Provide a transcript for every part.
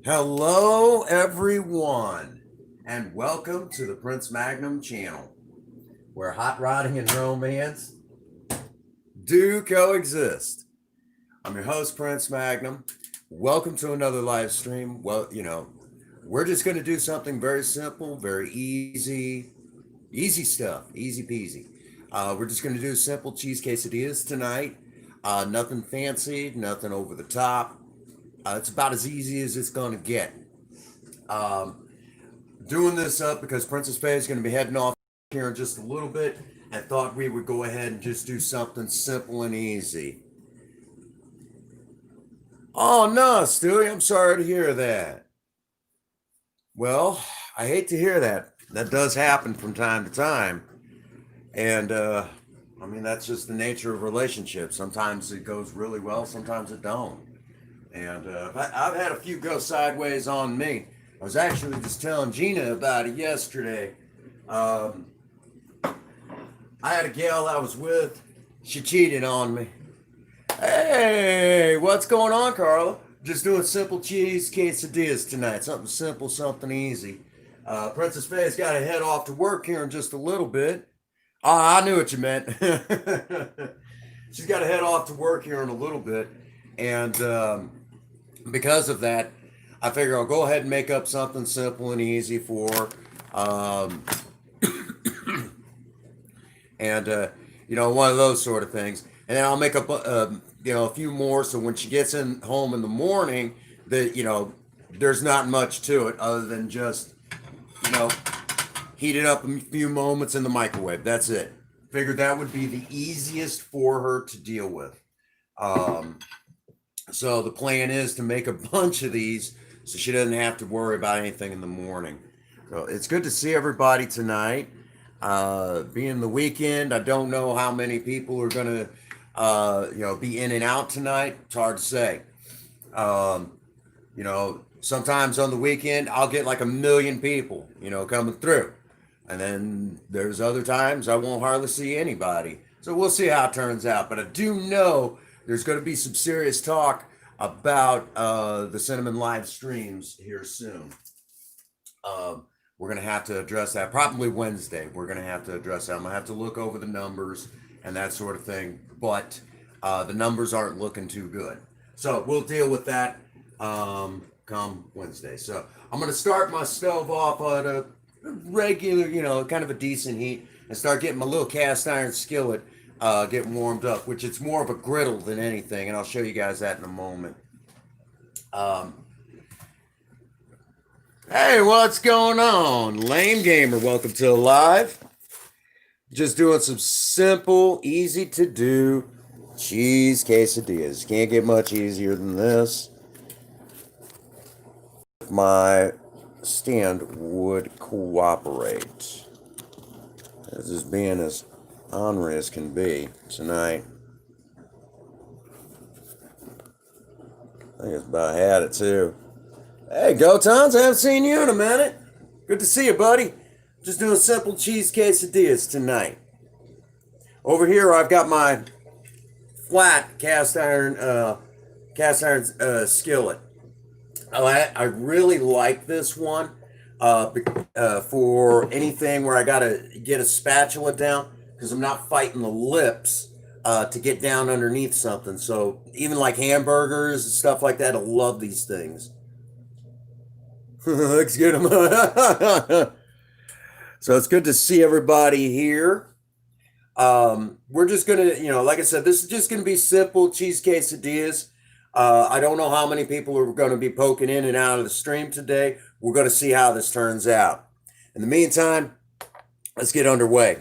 Hello, everyone, and welcome to the Prince Magnum channel, where hot rodding and romance do coexist. I'm your host, Prince Magnum. Welcome to another live stream. Well, we're just going to do something very simple, very easy stuff, easy peasy. We're just going to do simple cheese quesadillas tonight. Nothing fancy, nothing over the top. It's about as easy as it's going to get. Um, Doing this up because Princess Faye is going to be heading off here in just a little bit, and thought we would go ahead and just do something simple and easy. Oh no, Stewie, I'm sorry to hear that. Well, I hate to hear that. That does happen from time to time, and I mean that's just the nature of relationships. Sometimes it goes really well, sometimes it don't. And I've had a few go sideways on me. I was actually just telling Gina about it yesterday. Um, I had a gal I was with. She cheated on me. Hey, what's going on, Carla? Just doing simple cheese quesadillas tonight. Something simple, something easy. Princess Faye's got to head off to work here in just a little bit. Oh, I knew what you meant. She's got to head off to work here in a little bit. And because of that, I figure I'll go ahead and make up something simple and easy for her. Um, and one of those sort of things. And then I'll make up a few more, so when she gets in home in the morning, that there's not much to it other than just you know heat it up a few moments in the microwave. That's it. Figured that would be the easiest for her to deal with. Um, so the plan is to make a bunch of these so she doesn't have to worry about anything in the morning. So it's good to see everybody tonight. Being the weekend, I don't know how many people are going to, be in and out tonight. It's hard to say. Sometimes on the weekend, I'll get like a million people, coming through. And then there's other times I won't hardly see anybody. So we'll see how it turns out. But I do know there's going to be some serious talk about the Cinnamon live streams here soon. We're going to have to address that probably Wednesday. We're going to have to address that. I'm going to have to look over the numbers and that sort of thing. But the numbers aren't looking too good. So we'll deal with that come Wednesday. So I'm going to start my stove off at a regular, kind of a decent heat, and start getting my little cast iron skillet getting warmed up, which it's more of a griddle than anything. And I'll show you guys that in a moment. Hey, what's going on? Lame Gamer, welcome to the live. Just doing some simple, easy to do cheese quesadillas. Can't get much easier than this. If my stand would cooperate. This is being as ornery as can be tonight. I think it's about had it too. Hey, Go Tons, I haven't seen you in a minute. Good to see you, buddy. Just doing simple cheese quesadillas tonight. Over here, I've got my flat cast iron skillet. I really like this one for anything where I gotta get a spatula down, because I'm not fighting the lips to get down underneath something. So even like hamburgers and stuff like that, I love these things. Let's get them. So it's good to see everybody here. We're just gonna, like I said, this is just gonna be simple cheese quesadillas. I don't know how many people are going to be poking in and out of the stream today. We're going to see how this turns out. In the meantime, let's get underway.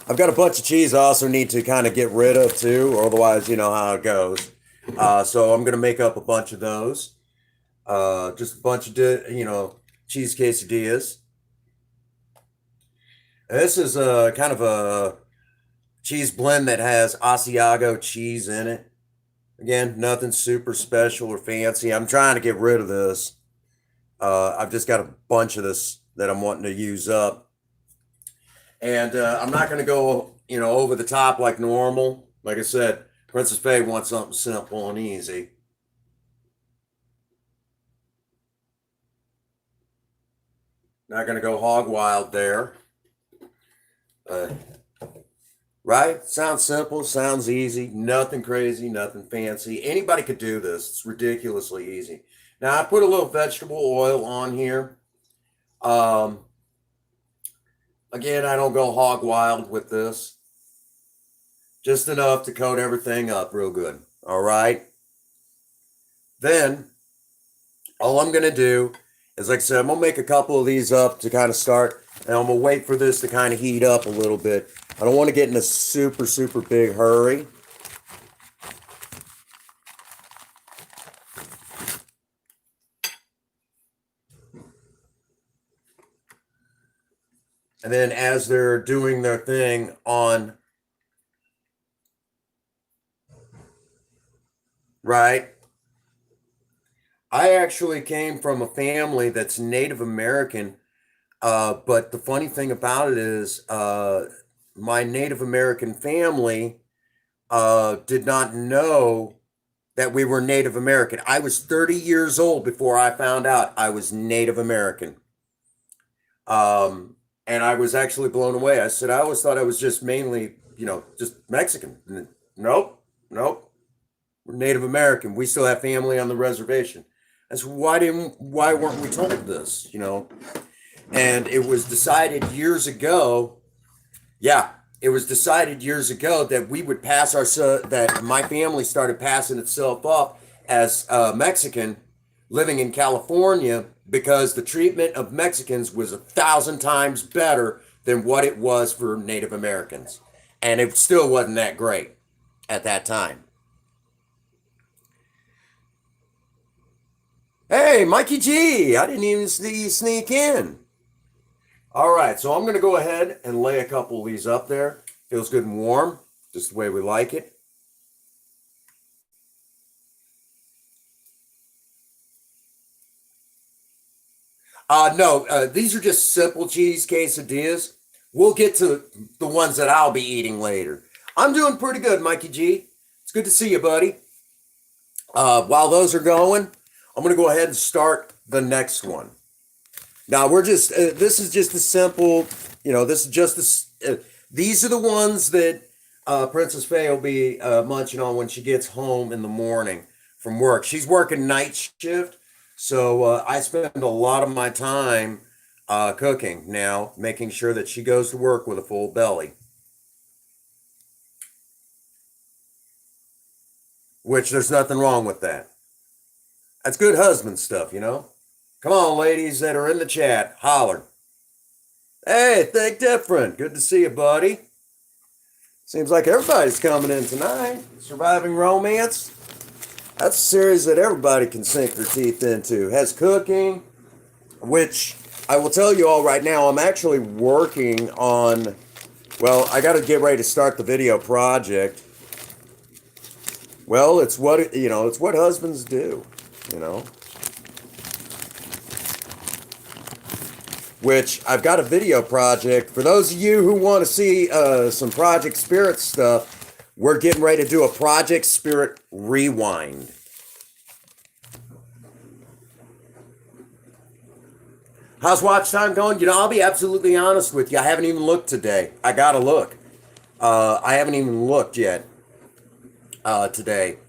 I've got a bunch of cheese I also need to kind of get rid of too, or otherwise, you know how it goes. So I'm going to make up a bunch of those. Just a bunch of, cheese quesadillas. This is a kind of a cheese blend that has Asiago cheese in it. Again, nothing super special or fancy. I'm trying to get rid of this. I've just got a bunch of this that I'm wanting to use up. And I'm not going to go, over the top like normal. Like I said, Princess Faye wants something simple and easy. Not going to go hog wild there. Uh, right? Sounds simple, sounds easy, nothing crazy, nothing fancy. Anybody could do this. It's ridiculously easy. Now, I put a little vegetable oil on here. Um, Again, I don't go hog wild with this. Just enough to coat everything up real good. All right. Then, all I'm going to do is, like I said, I'm going to make a couple of these up to kind of start. And I'm going to wait for this to kind of heat up a little bit. I don't want to get in a super, super big hurry. And then as they're doing their thing on, right? I actually came from a family that's Native American, but the funny thing about it is my Native American family did not know that we were Native American. I was 30 years old before I found out I was Native American. And I was actually blown away. I said, I always thought I was just mainly, just Mexican. Nope, nope. We're Native American. We still have family on the reservation. I said, why weren't we told this? And it was decided years ago. Yeah, it was decided years ago that we would pass that my family started passing itself off as Mexican living in California because the treatment of Mexicans was 1,000 times better than what it was for Native Americans. And it still wasn't that great at that time. Hey, Mikey G, I didn't even see you sneak in. All right, so I'm going to go ahead and lay a couple of these up there. Feels good and warm, just the way we like it. No, these are just simple cheese quesadillas. We'll get to the ones that I'll be eating later. I'm doing pretty good, Mikey G. It's good to see you, buddy. While those are going, I'm going to go ahead and start the next one. Now, this is just a simple, this is just these are the ones that Princess Faye will be munching on when she gets home in the morning from work. She's working night shift. So I spend a lot of my time cooking now, making sure that she goes to work with a full belly. Which there's nothing wrong with that. That's good husband stuff, Come on, ladies that are in the chat, holler. Hey, think different. Good to see you, buddy. Seems like everybody's coming in tonight. Surviving Romance. That's a series that everybody can sink their teeth into. Has cooking, which I will tell you all right now, I'm actually working on, well, I got to get ready to start the video project. Well, it's what, it's what husbands do, Which I've got a video project. For those of you who want to see some Project Spirit stuff, we're getting ready to do a Project Spirit rewind. How's watch time going? I'll be absolutely honest with you. I haven't even looked today. I gotta look. I haven't even looked yet today.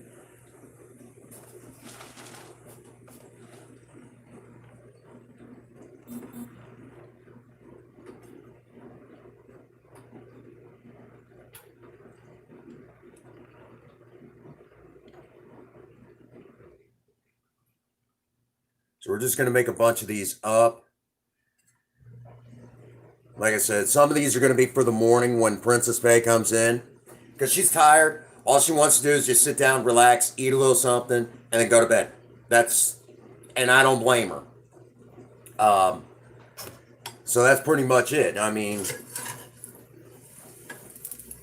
So we're just going to make a bunch of these up. Like I said, some of these are going to be for the morning when Princess Faye comes in. Because she's tired. All she wants to do is just sit down, relax, eat a little something, and then go to bed. And I don't blame her. So that's pretty much it. I mean,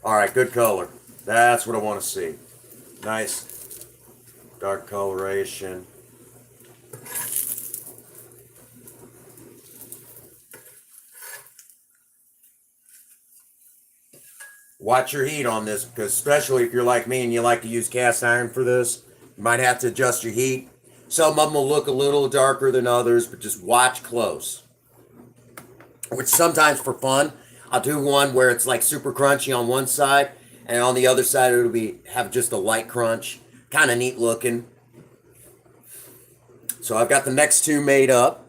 all right, good color. That's what I want to see. Nice dark coloration. Watch your heat on this, because especially if you're like me and you like to use cast iron for this, you might have to adjust your heat. Some of them will look a little darker than others, but just watch close. which sometimes for fun, I'll do one where it's like super crunchy on one side, and on the other side it'll be have just a light crunch, kind of neat looking. So I've got the next two made up.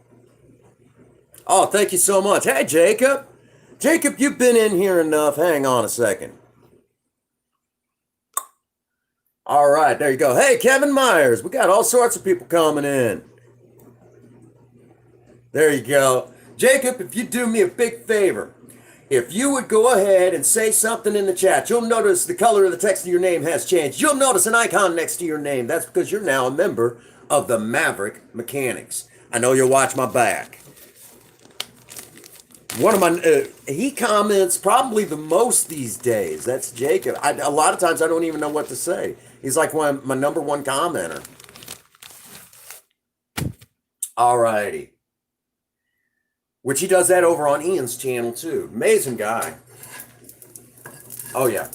Oh, thank you so much. Hey, Jacob. Jacob, you've been in here enough. Hang on a second. All right, there you go. Hey, Kevin Myers. We got all sorts of people coming in. There you go. Jacob, if you do me a big favor, if you would go ahead and say something in the chat, you'll notice the color of the text of your name has changed. You'll notice an icon next to your name. That's because you're now a member of the Maverick Mechanics. I know you'll watch my back. One of my, he comments probably the most these days. That's Jacob. A lot of times I don't even know what to say. He's like my number one commenter. All righty. Which he does that over on Ian's channel too. Amazing guy. Oh yeah.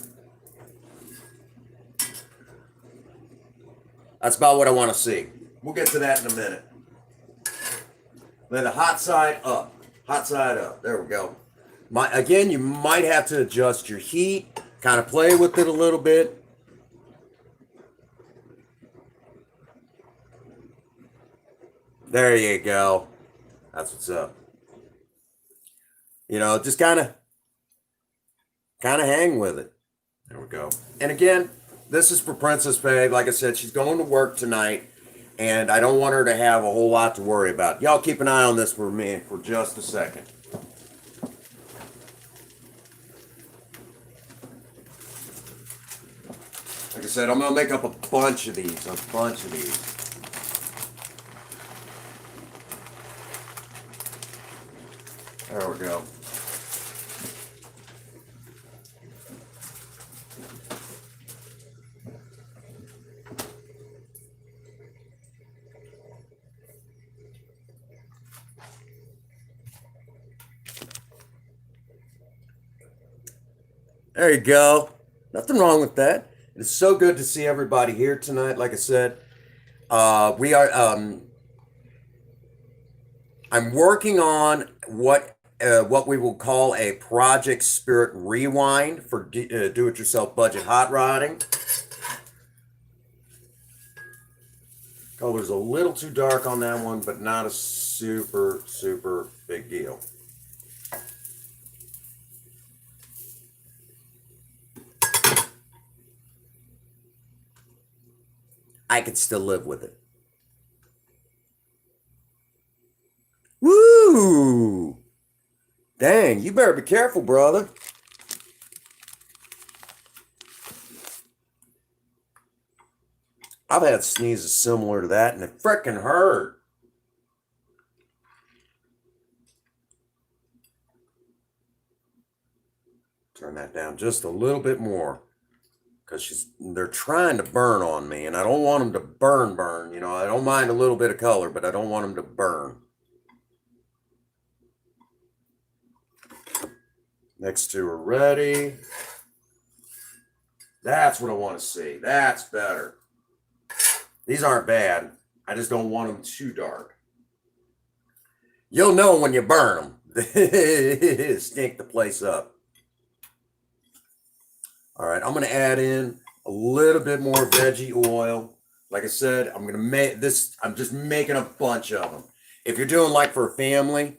That's about what I want to see. We'll get to that in a minute. Then the hot side up. Hot side up. There we go. Again, you might have to adjust your heat. Kind of play with it a little bit. There you go. That's what's up. You know, just kind of hang with it. There we go. And again, this is for Princess Babe. Like I said, she's going to work tonight, and I don't want her to have a whole lot to worry about. Y'all keep an eye on this for me for just a second. Like I said, I'm going to make up a bunch of these. There we go. There you go. Nothing wrong with that. It's so good to see everybody here tonight. Like I said, we are. I'm working on what we will call a Project Spirit Rewind for do-it-yourself budget hot rodding. Color's a little too dark on that one, but not a super big deal. I could still live with it. Woo! Dang, you better be careful, brother. I've had sneezes similar to that, and it frickin' hurt. Turn that down just a little bit more. Because they're trying to burn on me, and I don't want them to burn. You know, I don't mind a little bit of color, but I don't want them to burn. Next two are ready. That's what I want to see. That's better. These aren't bad. I just don't want them too dark. You'll know when you burn them. Stink the place up. All right, I'm going to add in a little bit more veggie oil. Like I said, I'm going to make this, I'm just making a bunch of them. If you're doing like for a family.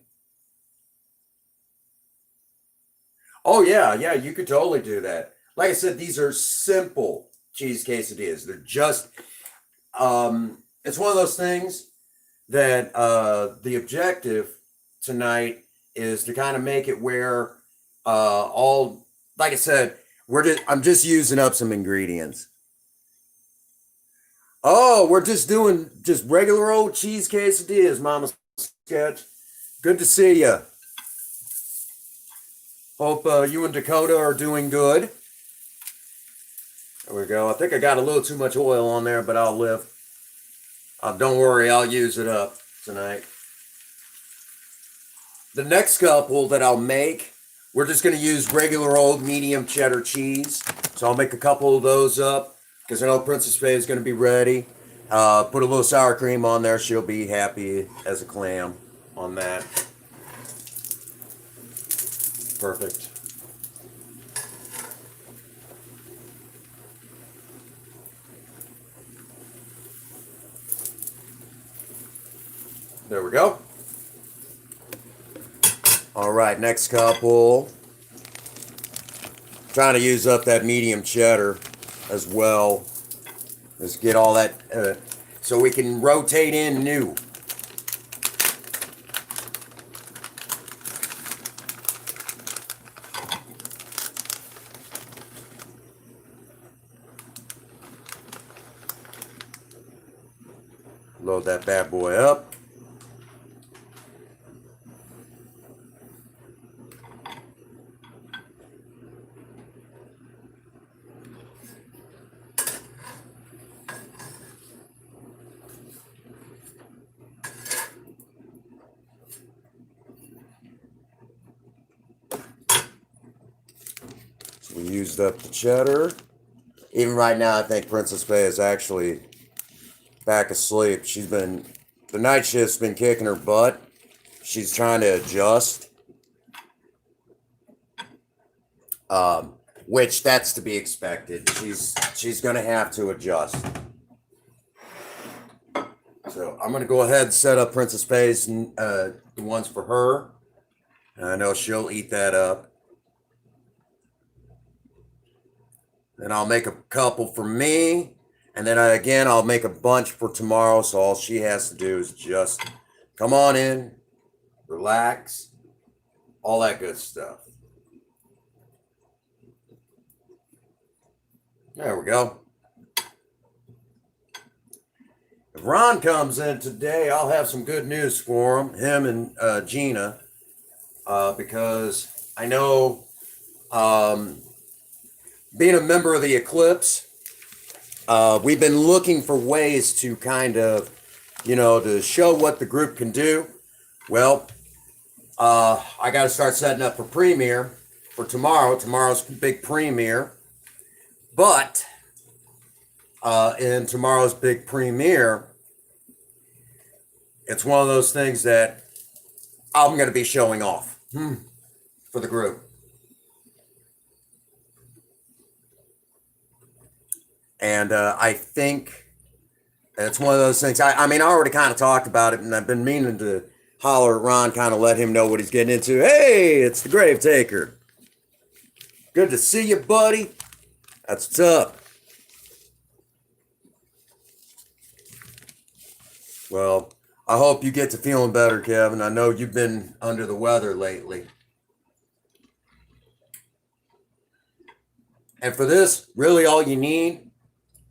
Oh, yeah, you could totally do that. Like I said, these are simple cheese quesadillas. They're just, it's one of those things that the objective tonight is to kind of make it where like I said, I'm just using up some ingredients. Oh, we're just doing just regular old cheese quesadillas, Mama Sketch. Good to see you. Hope you and Dakota are doing good. There we go. I think I got a little too much oil on there, but I'll live. Don't worry, I'll use it up tonight. The next couple that I'll make, we're just going to use regular old medium cheddar cheese. So I'll make a couple of those up because I know Princess Faye is going to be ready. Put a little sour cream on there. She'll be happy as a clam on that. perfect. There we go. All right, next couple. Trying to use up that medium cheddar as well. Let's get all that so we can rotate in new. Load that bad boy up. So we used up the cheddar. Even right now, I think Princess Bay is actually back asleep. The night shift's been kicking her butt. She's trying to adjust. Which that's to be expected. She's gonna have to adjust. So I'm gonna go ahead and set up Princess Bay's the ones for her. And I know she'll eat that up. Then I'll make a couple for me. And then again, I'll make a bunch for tomorrow. So all she has to do is just come on in, relax, all that good stuff. There we go. If Ron comes in today, I'll have some good news for him and Gina, because I know being a member of the Eclipse, we've been looking for ways to kind of, to show what the group can do. Well, I got to start setting up for premiere for tomorrow. Tomorrow's big premiere. But in tomorrow's big premiere, it's one of those things that I'm going to be showing off for the group. And I think it's one of those things. I mean, I already kind of talked about it, and I've been meaning to holler at Ron, kind of let him know what he's getting into. Hey, it's the Grave Taker. Good to see you, buddy. That's what's up. Well, I hope you get to feeling better, Kevin. I know you've been under the weather lately. And for this, really all you need,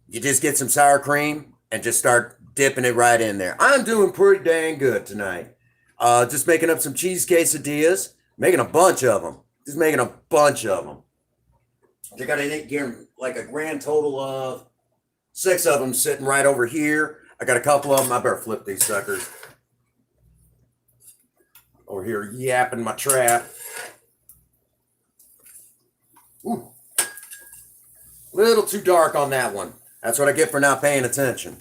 you just get some sour cream and just start dipping it right in there. I'm doing pretty dang good tonight. Just making up some cheese quesadillas, making a bunch of them. Just making a bunch of them. I got like a grand total of 6 of them sitting right over here. I got a couple of them. I better flip these suckers. Over here yapping my trap. Ooh. Little too dark on that one. That's what I get for not paying attention.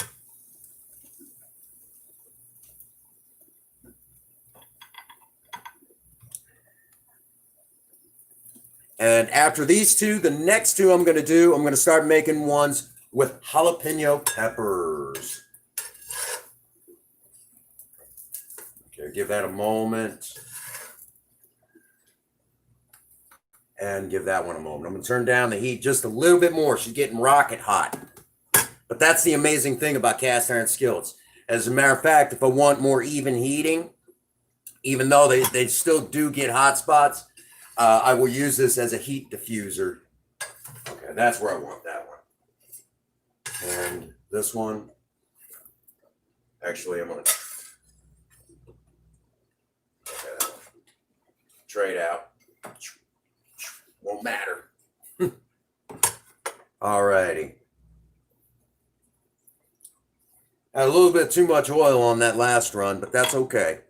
And after these two, the next two I'm going to start making ones with jalapeno peppers. Okay, give that a moment. And give that one a moment. I'm going to turn down the heat just a little bit more. She's getting rocket hot. But that's the amazing thing about cast iron skillets. As a matter of fact, if I want more even heating, even though they still do get hot spots, I will use this as a heat diffuser. Okay, that's where I want that one. And this one, actually, I'm going to trade out. Won't matter. All righty. Had a little bit too much oil on that last run, but that's okay.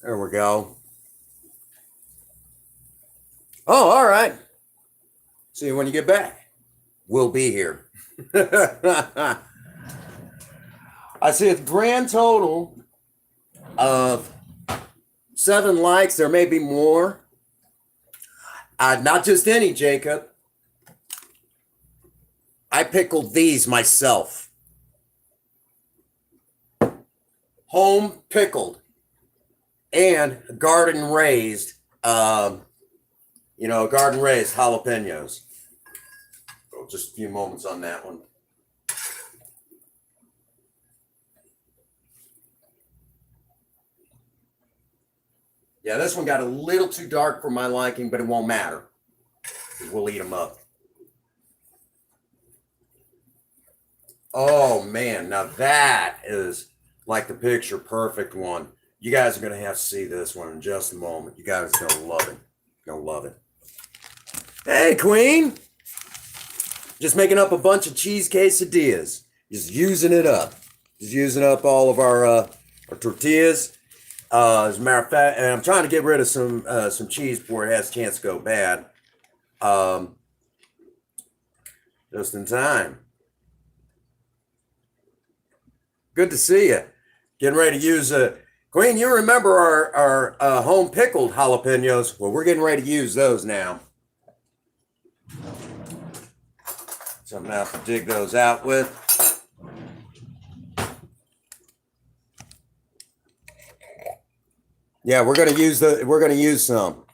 There we go. Oh, all right. See you when you get back. We'll be here. I see a grand total of 7 likes. There may be more. Not just any, Jacob. I pickled these myself. Home pickled and garden raised, garden raised jalapenos. Oh, just a few moments on that one. Yeah, this one got a little too dark for my liking, but it won't matter. We'll eat them up. Oh, man. Now that is like the picture perfect one. You guys are going to have to see this one in just a moment. You guys are going to love it. Going to love it. Hey, Queen. Just making up a bunch of cheese quesadillas. Just using it up. Just using up all of our tortillas. As a matter of fact, and I'm trying to get rid of some cheese before it has a chance to go bad. Just in time. Good to see you. Getting ready to use Queen, you remember our home pickled jalapenos? Well, we're getting ready to use those now. So I'm gonna have to dig those out with. Yeah, we're gonna use some.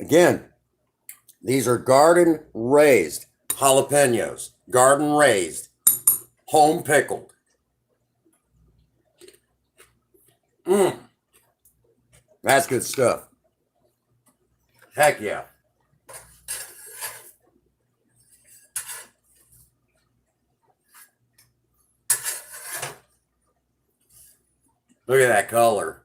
Again, these are garden raised jalapenos, garden raised, home pickled. That's good stuff. Heck yeah. Look at that color.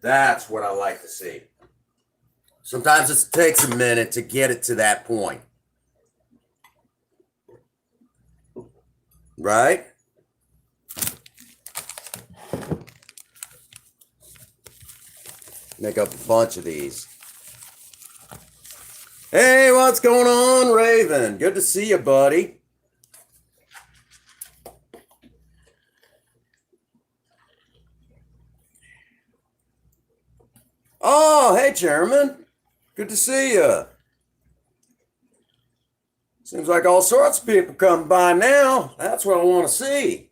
That's what I like to see. Sometimes it takes a minute to get it to that point. Right? Make up a bunch of these. Hey, what's going on, Raven? Good to see you, buddy. Oh, hey, Chairman. Good to see you. Seems like all sorts of people come by now. That's what I want to see.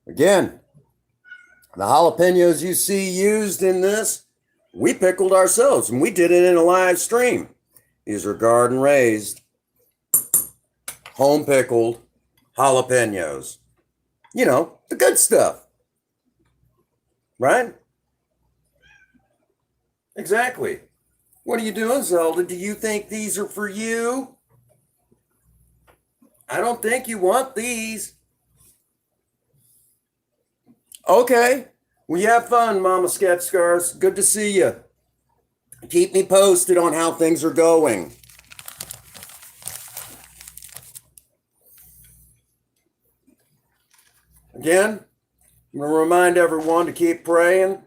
Again, the jalapenos you see used in this, we pickled ourselves, and we did it in a live stream. These are garden raised, home pickled jalapenos. You know, the good stuff. Right? Exactly. What are you doing, Zelda? Do you think these are for you? I don't think you want these. Okay. Well, you have fun, Mama Sketch Scars. Good to see you. Keep me posted on how things are going. Again, I'm going to remind everyone to keep praying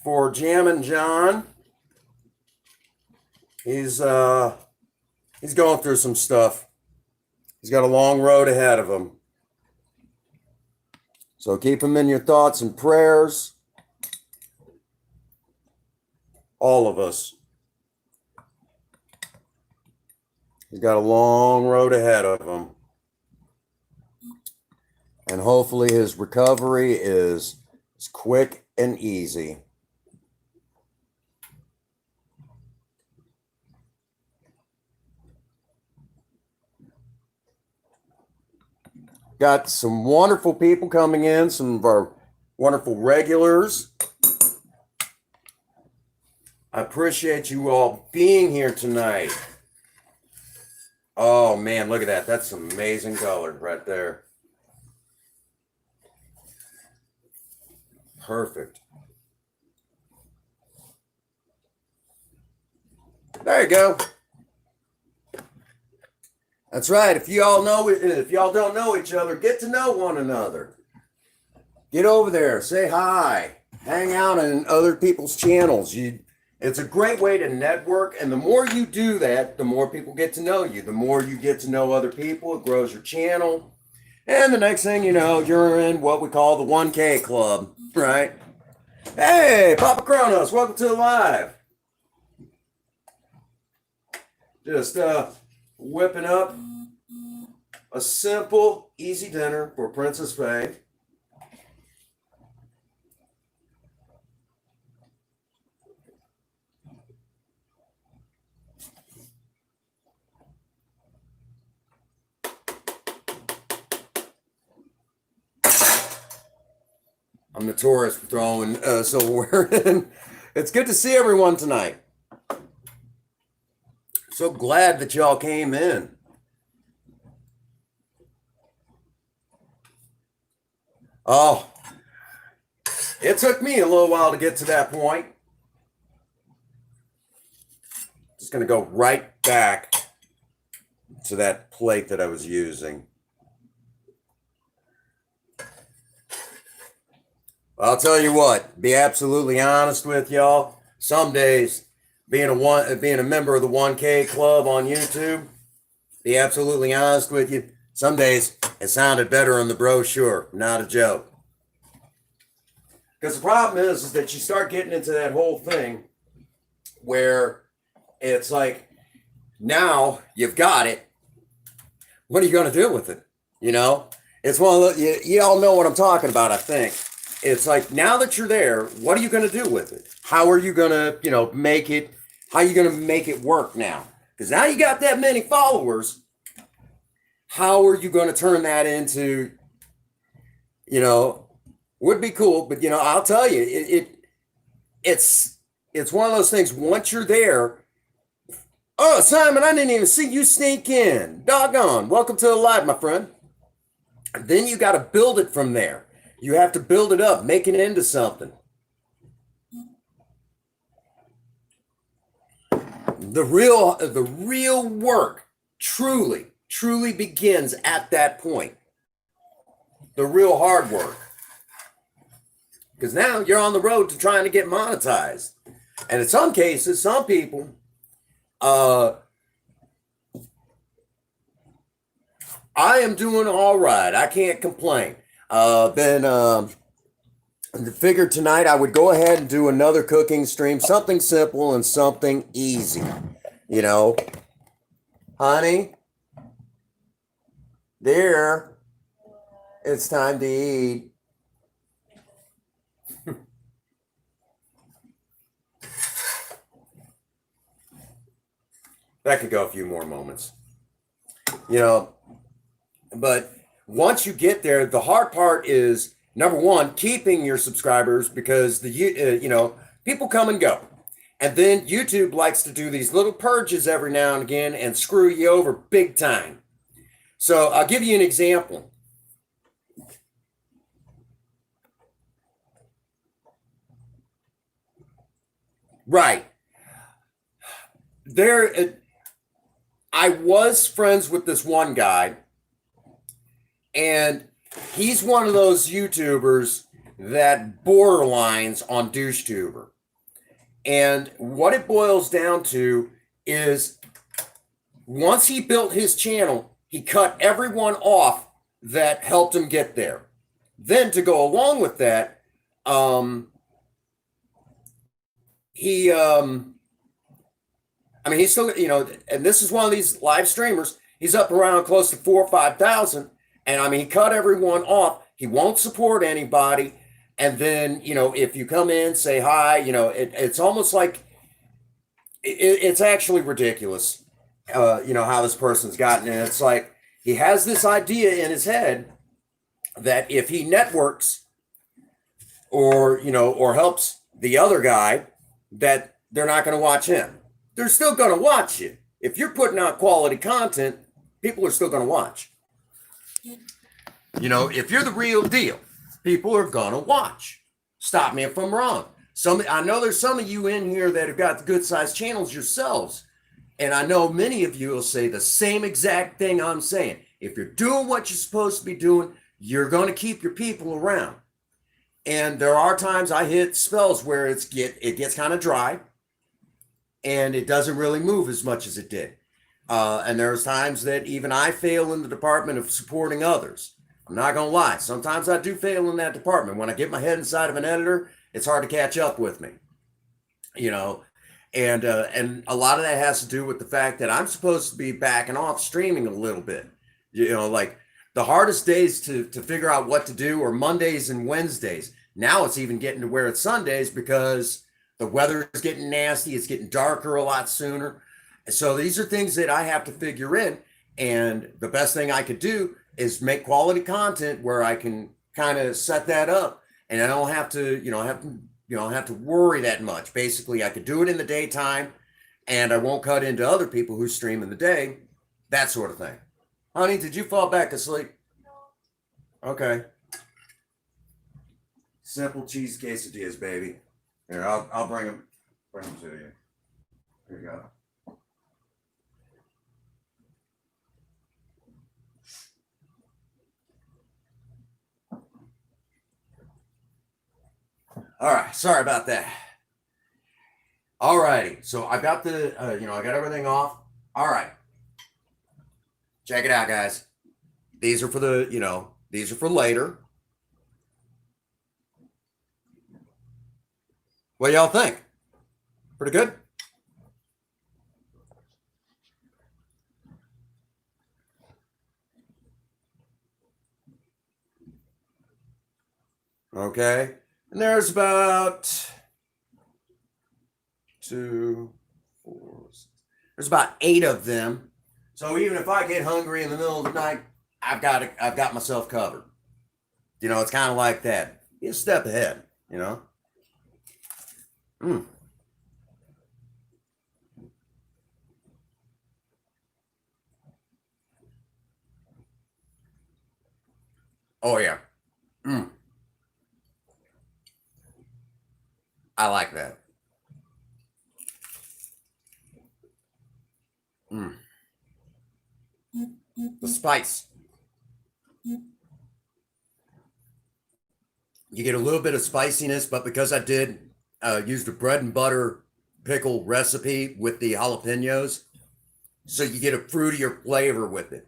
for Jammin' John. He's going through some stuff. He's got a long road ahead of him. So keep him in your thoughts and prayers. All of us. He's got a long road ahead of him. And hopefully his recovery is quick and easy. Got some wonderful people coming in, some of our wonderful regulars. I appreciate you all being here tonight. Oh man, look at that. That's amazing color right there. Perfect. There you go. That's right. If y'all don't know each other, get to know one another. Get over there, say hi, hang out in other people's channels. It's a great way to network, and the more you do that, the more people get to know you. The more you get to know other people, it grows your channel. And the next thing you know, you're in what we call the 1K club, right? Hey, Papa Kronos, welcome to the live. Just whipping up a simple, easy dinner for Princess Faye. I'm notorious for throwing silverware in. It's good to see everyone tonight. So glad that y'all came in. Oh, it took me a little while to get to that point. Just going to go right back to that plate that I was using. I'll tell you what, be absolutely honest with y'all. Some days, being a member of the 1K club on YouTube, be absolutely honest with you, some days it sounded better on the brochure, not a joke. Because the problem is that you start getting into that whole thing where it's like, now you've got it. What are you going to do with it? You know, it's one of the, you all know what I'm talking about, I think. It's like, now that you're there, what are you going to do with it? How are you going to, make it, how are you going to make it work now? Because now you got that many followers. How are you going to turn that into, would be cool, but, I'll tell you, it's one of those things, once you're there, oh, Simon, I didn't even see you sneak in. Doggone. Welcome to the live, my friend. Then you got to build it from there. You have to build it up, make it into something. The real work truly begins at that point. The real hard work. Because now you're on the road to trying to get monetized. And in some cases, some people, I am doing all right. I can't complain. Figured tonight I would go ahead and do another cooking stream, something simple and something easy. Honey, dear, it's time to eat. That could go a few more moments. But once you get there, the hard part is, number one, keeping your subscribers, because people come and go. And then YouTube likes to do these little purges every now and again and screw you over big time. So I'll give you an example. Right. I was friends with this one guy, and he's one of those YouTubers that borderlines on douche-tuber. And what it boils down to is, once he built his channel, he cut everyone off that helped him get there. Then to go along with that, he's still, and this is one of these live streamers, he's up around close to 4,000 or 5,000. And he cut everyone off. He won't support anybody. And then, if you come in, say hi, it's almost like it's actually ridiculous, how this person's gotten. And it's like, he has this idea in his head that if he networks or helps the other guy, that they're not going to watch him. They're still going to watch you. If you're putting out quality content, people are still going to watch. You know, if you're the real deal, people are going to watch. Stop me if I'm wrong. I know there's some of you in here that have got the good sized channels yourselves. And I know many of you will say the same exact thing I'm saying. If you're doing what you're supposed to be doing, you're going to keep your people around. And there are times I hit spells where it gets kind of dry and it doesn't really move as much as it did. And there's times that even I fail in the department of supporting others. I'm not going to lie. Sometimes I do fail in that department. When I get my head inside of an editor, it's hard to catch up with me, you know. And a lot of that has to do with the fact that I'm supposed to be backing off streaming a little bit. You know, like the hardest days to figure out what to do are Mondays and Wednesdays. Now it's even getting to where it's Sundays because the weather is getting nasty. It's getting darker a lot sooner. So these are things that I have to figure in. And the best thing I could do is make quality content where I can kind of set that up and I don't have to, have to worry that much. Basically, I could do it in the daytime and I won't cut into other people who stream in the day, that sort of thing. Honey, did you fall back asleep? Okay. Simple cheese quesadillas, baby. Here, I'll bring them to you. Here you go. All right, sorry about that. All righty, so I got I got everything off. All right, check it out, guys. These are for these are for later. What y'all think? Pretty good? Okay. And there's about 2, 4, 6. There's about 8 of them. So even if I get hungry in the middle of the night, I've got myself covered. You know, it's kind of like that. Get a step ahead, you know. Oh yeah. I like that. The spice. You get a little bit of spiciness, but because I did use the bread and butter pickle recipe with the jalapenos, so you get a fruitier flavor with it.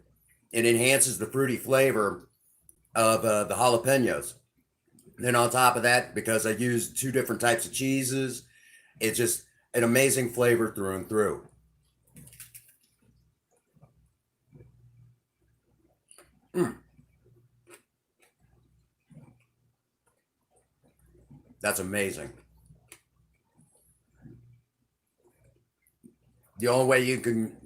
It enhances the fruity flavor of the jalapenos. Then on top of that, because I used 2 different types of cheeses, it's just an amazing flavor through and through. That's amazing. The only way you can,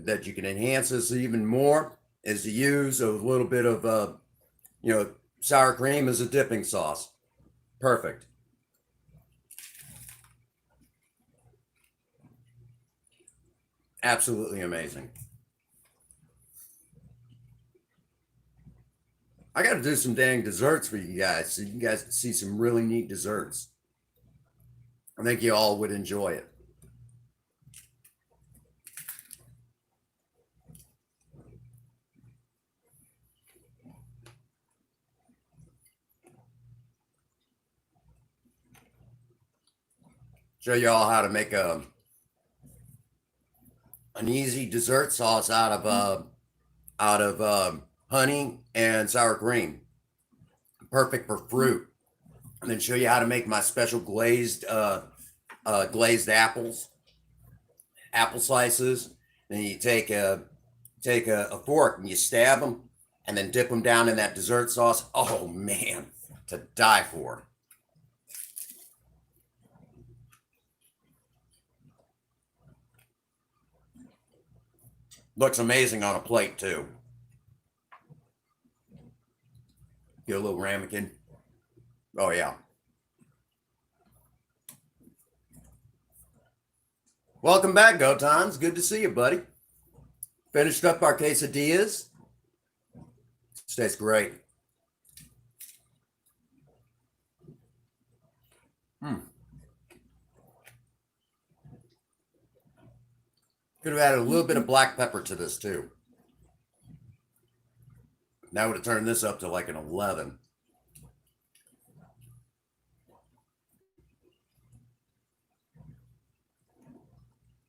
that you can enhance this even more is to use a little bit of, sour cream as a dipping sauce. Perfect. Absolutely amazing. I got to do some dang desserts for you guys so you guys can see some really neat desserts. I think you all would enjoy it. Show you all how to make an easy dessert sauce out of honey and sour cream. Perfect for fruit. And then show you how to make my special glazed apples, apple slices. Then you take a fork and you stab them, and then dip them down in that dessert sauce. Oh man, to die for. Looks amazing on a plate too. Get a little ramekin. Oh yeah. Welcome back, Gotons. Good to see you, buddy. Finished up our quesadillas. This tastes great. Hmm. Could have added a little bit of black pepper to this too. That would have turned this up to like an 11.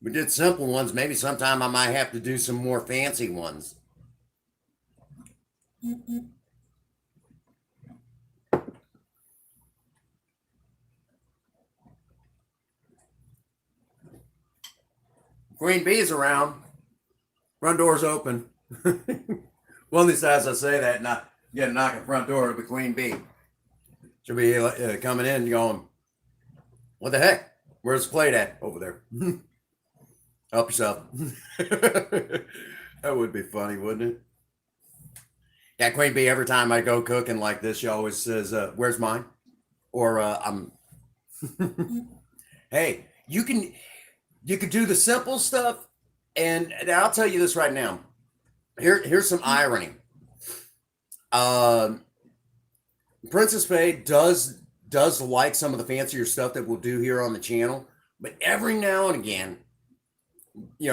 We did simple ones. Maybe sometime I might have to do some more fancy ones. Queen Bee's around. Front door's open. One of these times I say that and I get a knock at the front door of the Queen Bee. She'll be coming in going, what the heck? Where's the plate at? Over there. Help yourself. That would be funny, wouldn't it? Yeah, Queen Bee, every time I go cooking like this, she always says, where's mine? Or I'm hey, you can do the simple stuff, and I'll tell you this right now. Here's some irony. Um Princess Faye does like some of the fancier stuff that we'll do here on the channel, but every now and again,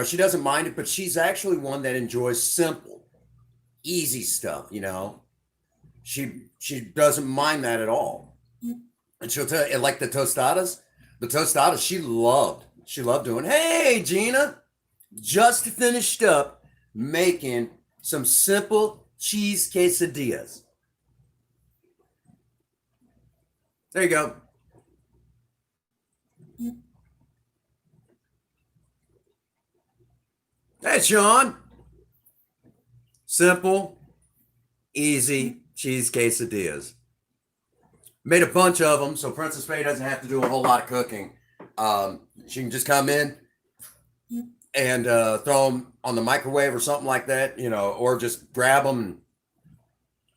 she doesn't mind it, but she's actually one that enjoys simple, easy stuff. She doesn't mind that at all, and she'll tell you like the tostadas she loved doing. Hey, Gina, just finished up making some simple cheese quesadillas. There you go. Hey, Sean. Simple, easy cheese quesadillas. Made a bunch of them, so Princess Faye doesn't have to do a whole lot of cooking. She can just come in and throw them on the microwave or something like that, or just grab them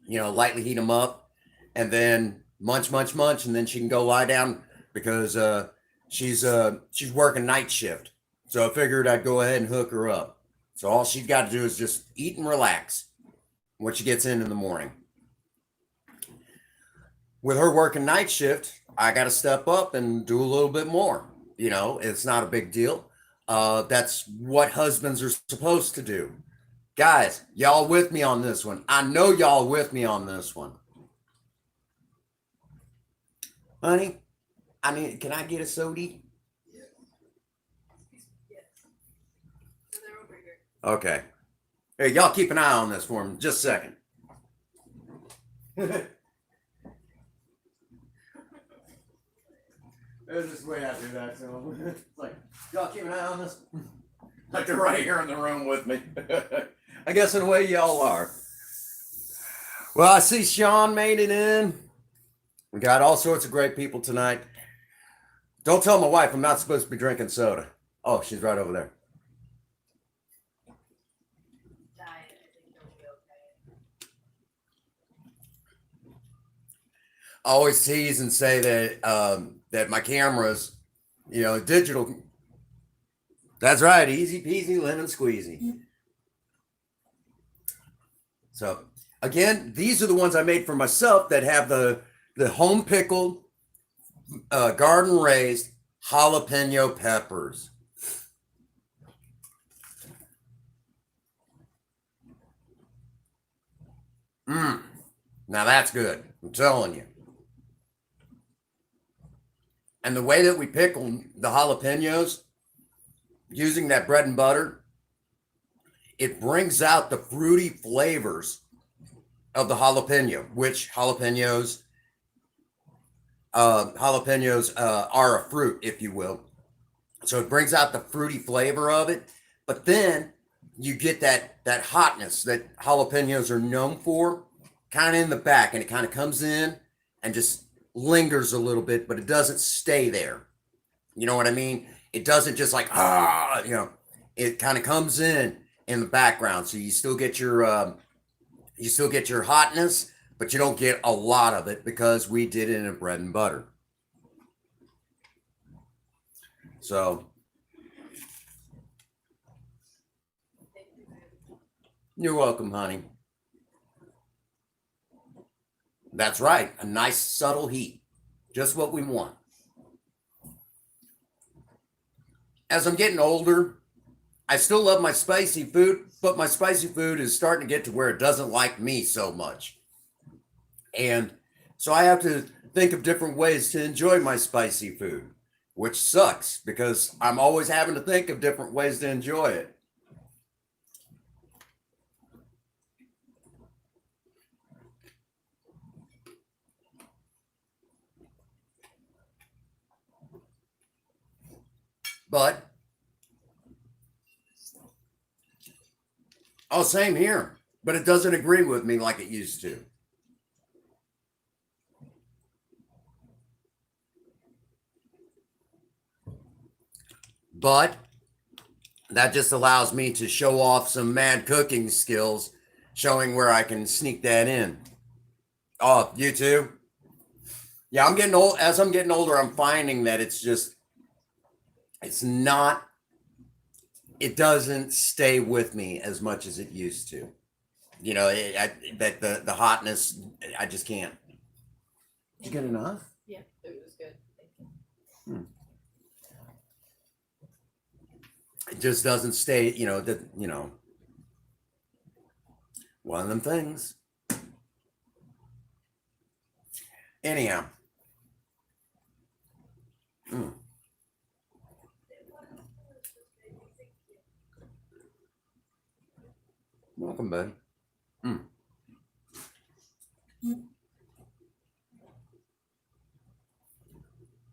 and, lightly heat them up and then munch, munch, munch, and then she can go lie down because she's working night shift. So I figured I'd go ahead and hook her up. So all she's got to do is just eat and relax when she gets in the morning. With her working night shift, I got to step up and do a little bit more. It's not a big deal. That's what husbands are supposed to do. Guys, y'all with me on this one? I know y'all with me on this one. Honey, can I get a soda? Okay. Hey, y'all keep an eye on this for me. Just a second. There's this way I do that. So it's like, y'all keep an eye on this. Like they're right here in the room with me. I guess in a way y'all are. Well, I see Sean made it in. We got all sorts of great people tonight. Don't tell my wife I'm not supposed to be drinking soda. Oh, she's right over there. I always tease and say that my cameras, digital. That's right, easy peasy, lemon squeezy. So again, these are the ones I made for myself that have the home pickled, garden raised jalapeno peppers. Now that's good. I'm telling you. And the way that we pickle the jalapenos using that bread and butter, it brings out the fruity flavors of the jalapeno, which jalapenos are a fruit, if you will. So it brings out the fruity flavor of it, but then you get that hotness that jalapenos are known for, kind of in the back, and it kind of comes in and just lingers a little bit, but it doesn't stay there. You know what I mean? It doesn't just like it kind of comes in the background, so you still get your hotness, but you don't get a lot of it because we did it in bread and butter. So You're welcome, honey. That's right. A nice subtle heat. Just what we want. As I'm getting older, I still love my spicy food, but my spicy food is starting to get to where it doesn't like me so much. And so I have to think of different ways to enjoy my spicy food, which sucks because I'm always having to think of different ways to enjoy it. But, oh, same here. But it doesn't agree with me like it used to. But that just allows me to show off some mad cooking skills, showing where I can sneak that in. Oh, you too? Yeah, I'm getting old. As I'm getting older, I'm finding that it's not, it doesn't stay with me as much as it used to. That the hotness, I just can't. Did you get enough? Yeah, it was good. Thank you. Hmm. It just doesn't stay, one of them things. Anyhow. Mm. Welcome, buddy. Mm.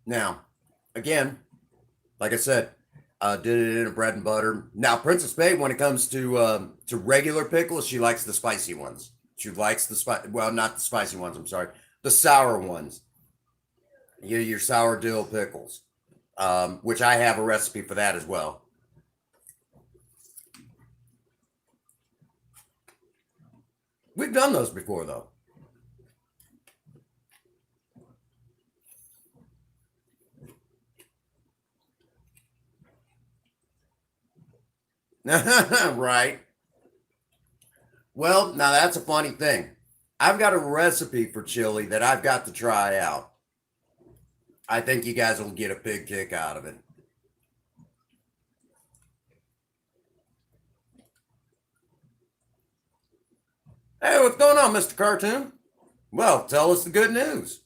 Now, again, like I said, did it in a bread and butter. Now, Princess Babe, when it comes to regular pickles, she likes the spicy ones. She likes the spicy. Well, not the spicy ones. I'm sorry, the sour ones. Your sour dill pickles, which I have a recipe for that as well. We've done those before, though. Right. Well, now that's a funny thing. I've got a recipe for chili that I've got to try out. I think you guys will get a big kick out of it. Hey, what's going on, Mr. Cartoon? Well, tell us the good news.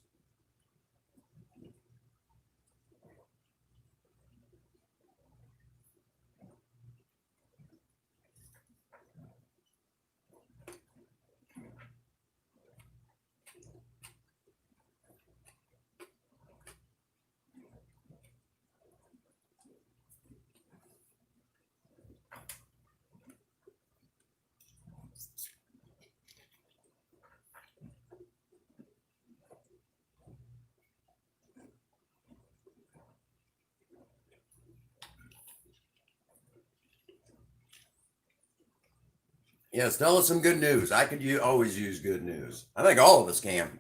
Yes, tell us some good news. I could always use good news. I think all of us can.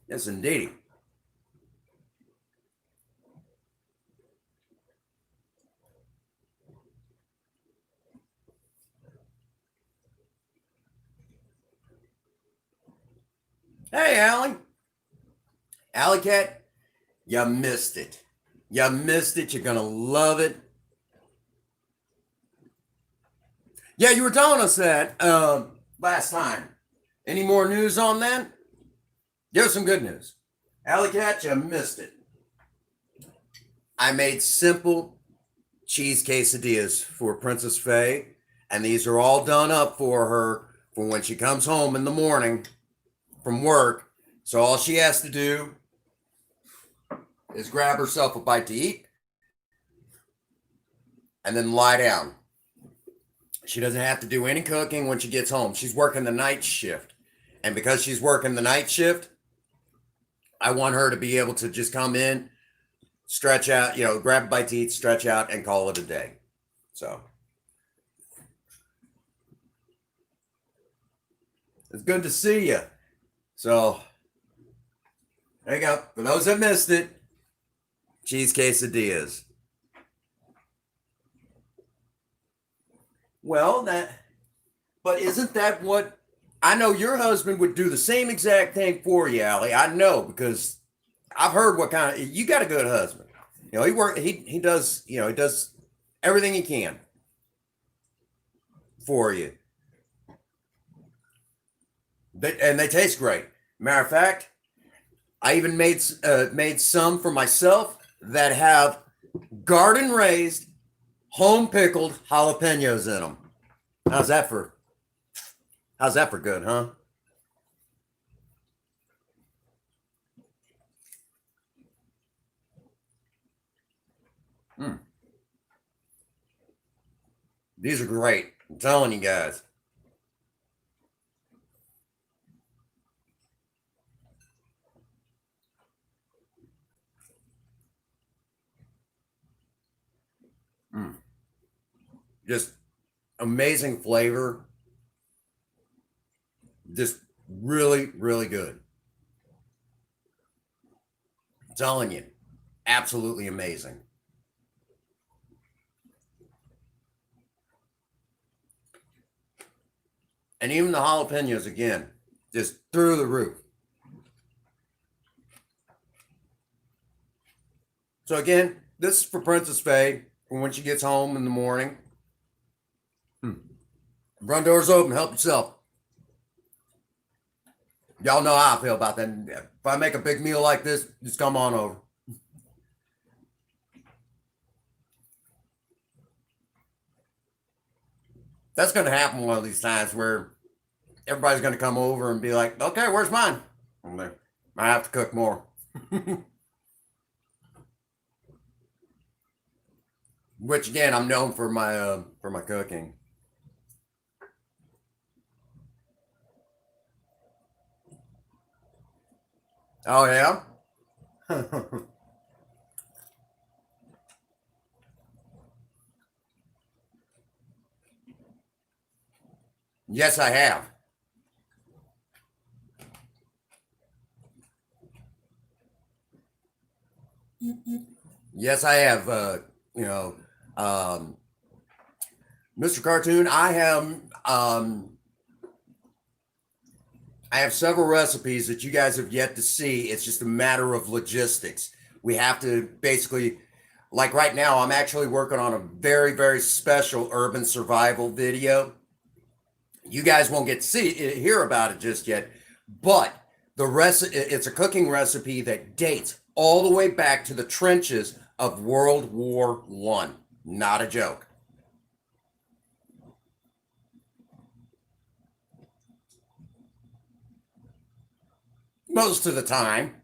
Yes, indeed. Hey, Allie. Alley Cat, you missed it. You missed it. You're going to love it. Yeah, you were telling us that last time. Any more news on that? Give us some good news. Alley Cat, you missed it. I made simple cheese quesadillas for Princess Faye, and these are all done up for her for when she comes home in the morning from work. So all she has to do is grab herself a bite to eat and then lie down. She doesn't have to do any cooking when she gets home. She's working the night shift. And because she's working the night shift, I want her to be able to just come in, stretch out, grab a bite to eat, stretch out, and call it a day. So it's good to see you. So there you go. For those that missed it, cheese quesadillas. But isn't that what I know your husband would do the same exact thing for you, Allie? I know because I've heard what kind of you got a good husband. You know, he does, you know, he does everything he can for you. And they taste great. Matter of fact, I even made some for myself that have garden raised, home pickled jalapenos in them. How's that for good, huh? Mm, these are great. I'm telling you guys. Mm, just amazing flavor. Just really, really good. I'm telling you, absolutely amazing. And even the jalapenos again, just through the roof. So again, this is for Princess Faye for when she gets home in the morning. Front door's open. Help yourself. Y'all know how I feel about that. If I make a big meal like this, just come on over. That's going to happen one of these times where everybody's going to come over and be like, "Okay, where's mine?" I'm like, I have to cook more. Which again, I'm known for my cooking. Oh yeah. Yes, I have. Yes, I have. You know, um, Mr. Cartoon, I have several recipes that you guys have yet to see. It's just a matter of logistics. We have to basically, like right now, I'm actually working on a very, very special urban survival video. You guys won't get to hear about it just yet, but it's a cooking recipe that dates all the way back to the trenches of World War One. Not a joke. Most of the time.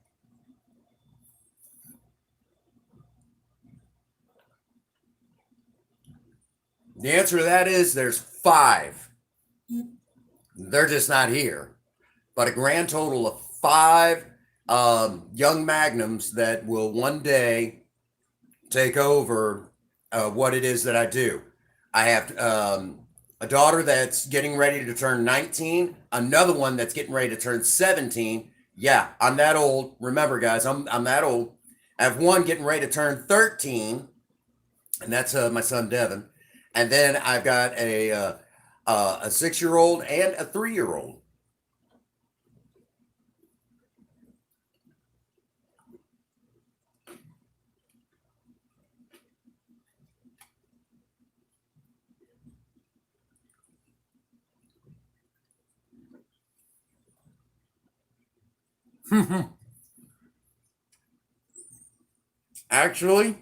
The answer to that is there's five. They're just not here. But a grand total of five young magnums that will one day take over what it is that I do. I have a daughter that's getting ready to turn 19, another one that's getting ready to turn 17. Yeah, I'm that old. Remember, guys, I'm that old. I have one getting ready to turn 13, and that's my son Devin. And then I've got a 6-year old and a 3-year old. Actually,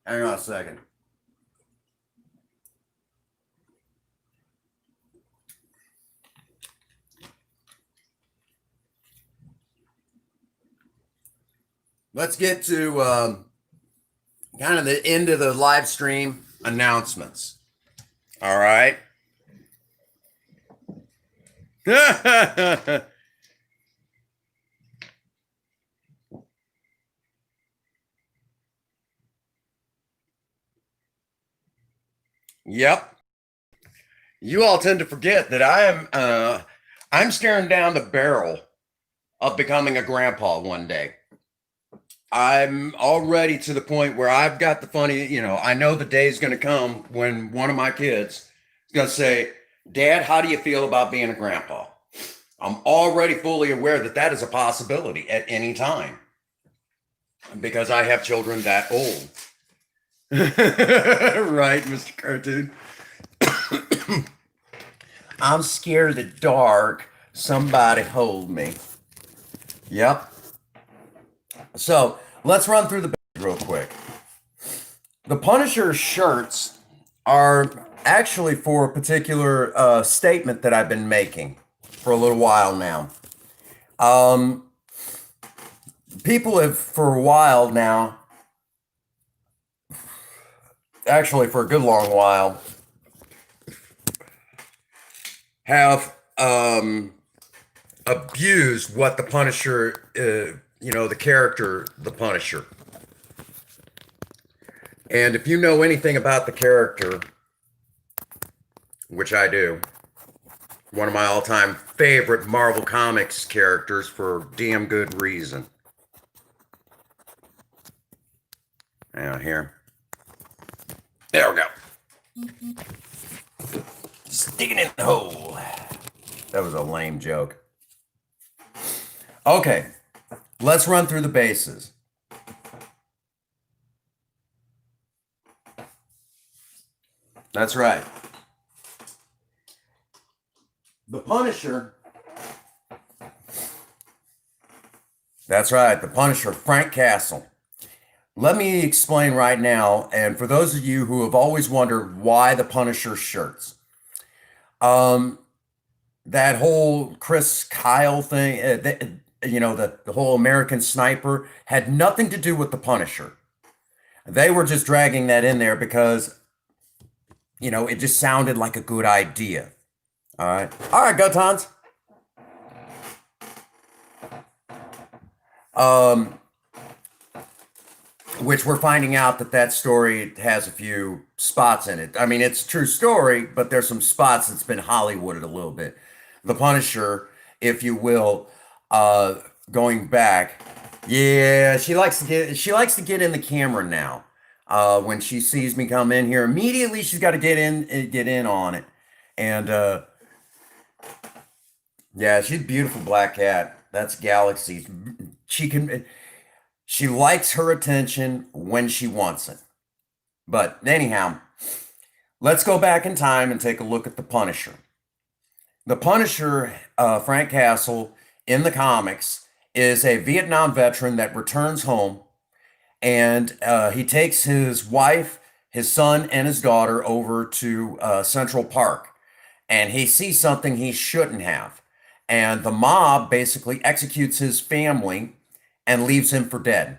hang on a second. Let's get to kind of the end of the live stream announcements. All right. Yep. You all tend to forget that I'm staring down the barrel of becoming a grandpa one day. I'm already to the point where I've got the funny, I know the day's going to come when one of my kids is going to say, Dad, how do you feel about being a grandpa? I'm already fully aware that that is a possibility at any time because I have children that old. Right, Mr. Cartoon? I'm scared of the dark. Somebody hold me. Yep. So let's run through the real quick. The Punisher shirts are actually for a particular statement that I've been making for a little while now. People have, for a while now, actually for a good long while, have abused what the Punisher, the character, the Punisher. And if you know anything about the character, which I do, one of my all-time favorite Marvel Comics characters for damn good reason. Now here. There we go. Sticking in the hole. That was a lame joke. Okay, let's run through the bases. That's right. The Punisher. That's right, the Punisher, Frank Castle. Let me explain right now, and for those of you who have always wondered why the Punisher shirts, that whole Chris Kyle thing, the whole American Sniper had nothing to do with the Punisher. They were just dragging that in there because, it just sounded like a good idea. All right, go Tons. Which we're finding out that story has a few spots in it. I mean, it's a true story, but there's some spots that's been Hollywooded a little bit. The Punisher, if you will, going back. Yeah, she likes to get in the camera now. When she sees me come in here, immediately she's got to get in on it. And yeah, she's a beautiful black cat. That's Galaxy. She likes her attention when she wants it. But anyhow, let's go back in time and take a look at the Punisher. The Punisher, Frank Castle, in the comics, is a Vietnam veteran that returns home, and he takes his wife, his son, and his daughter over to Central Park, and he sees something he shouldn't have. And the mob basically executes his family and leaves him for dead.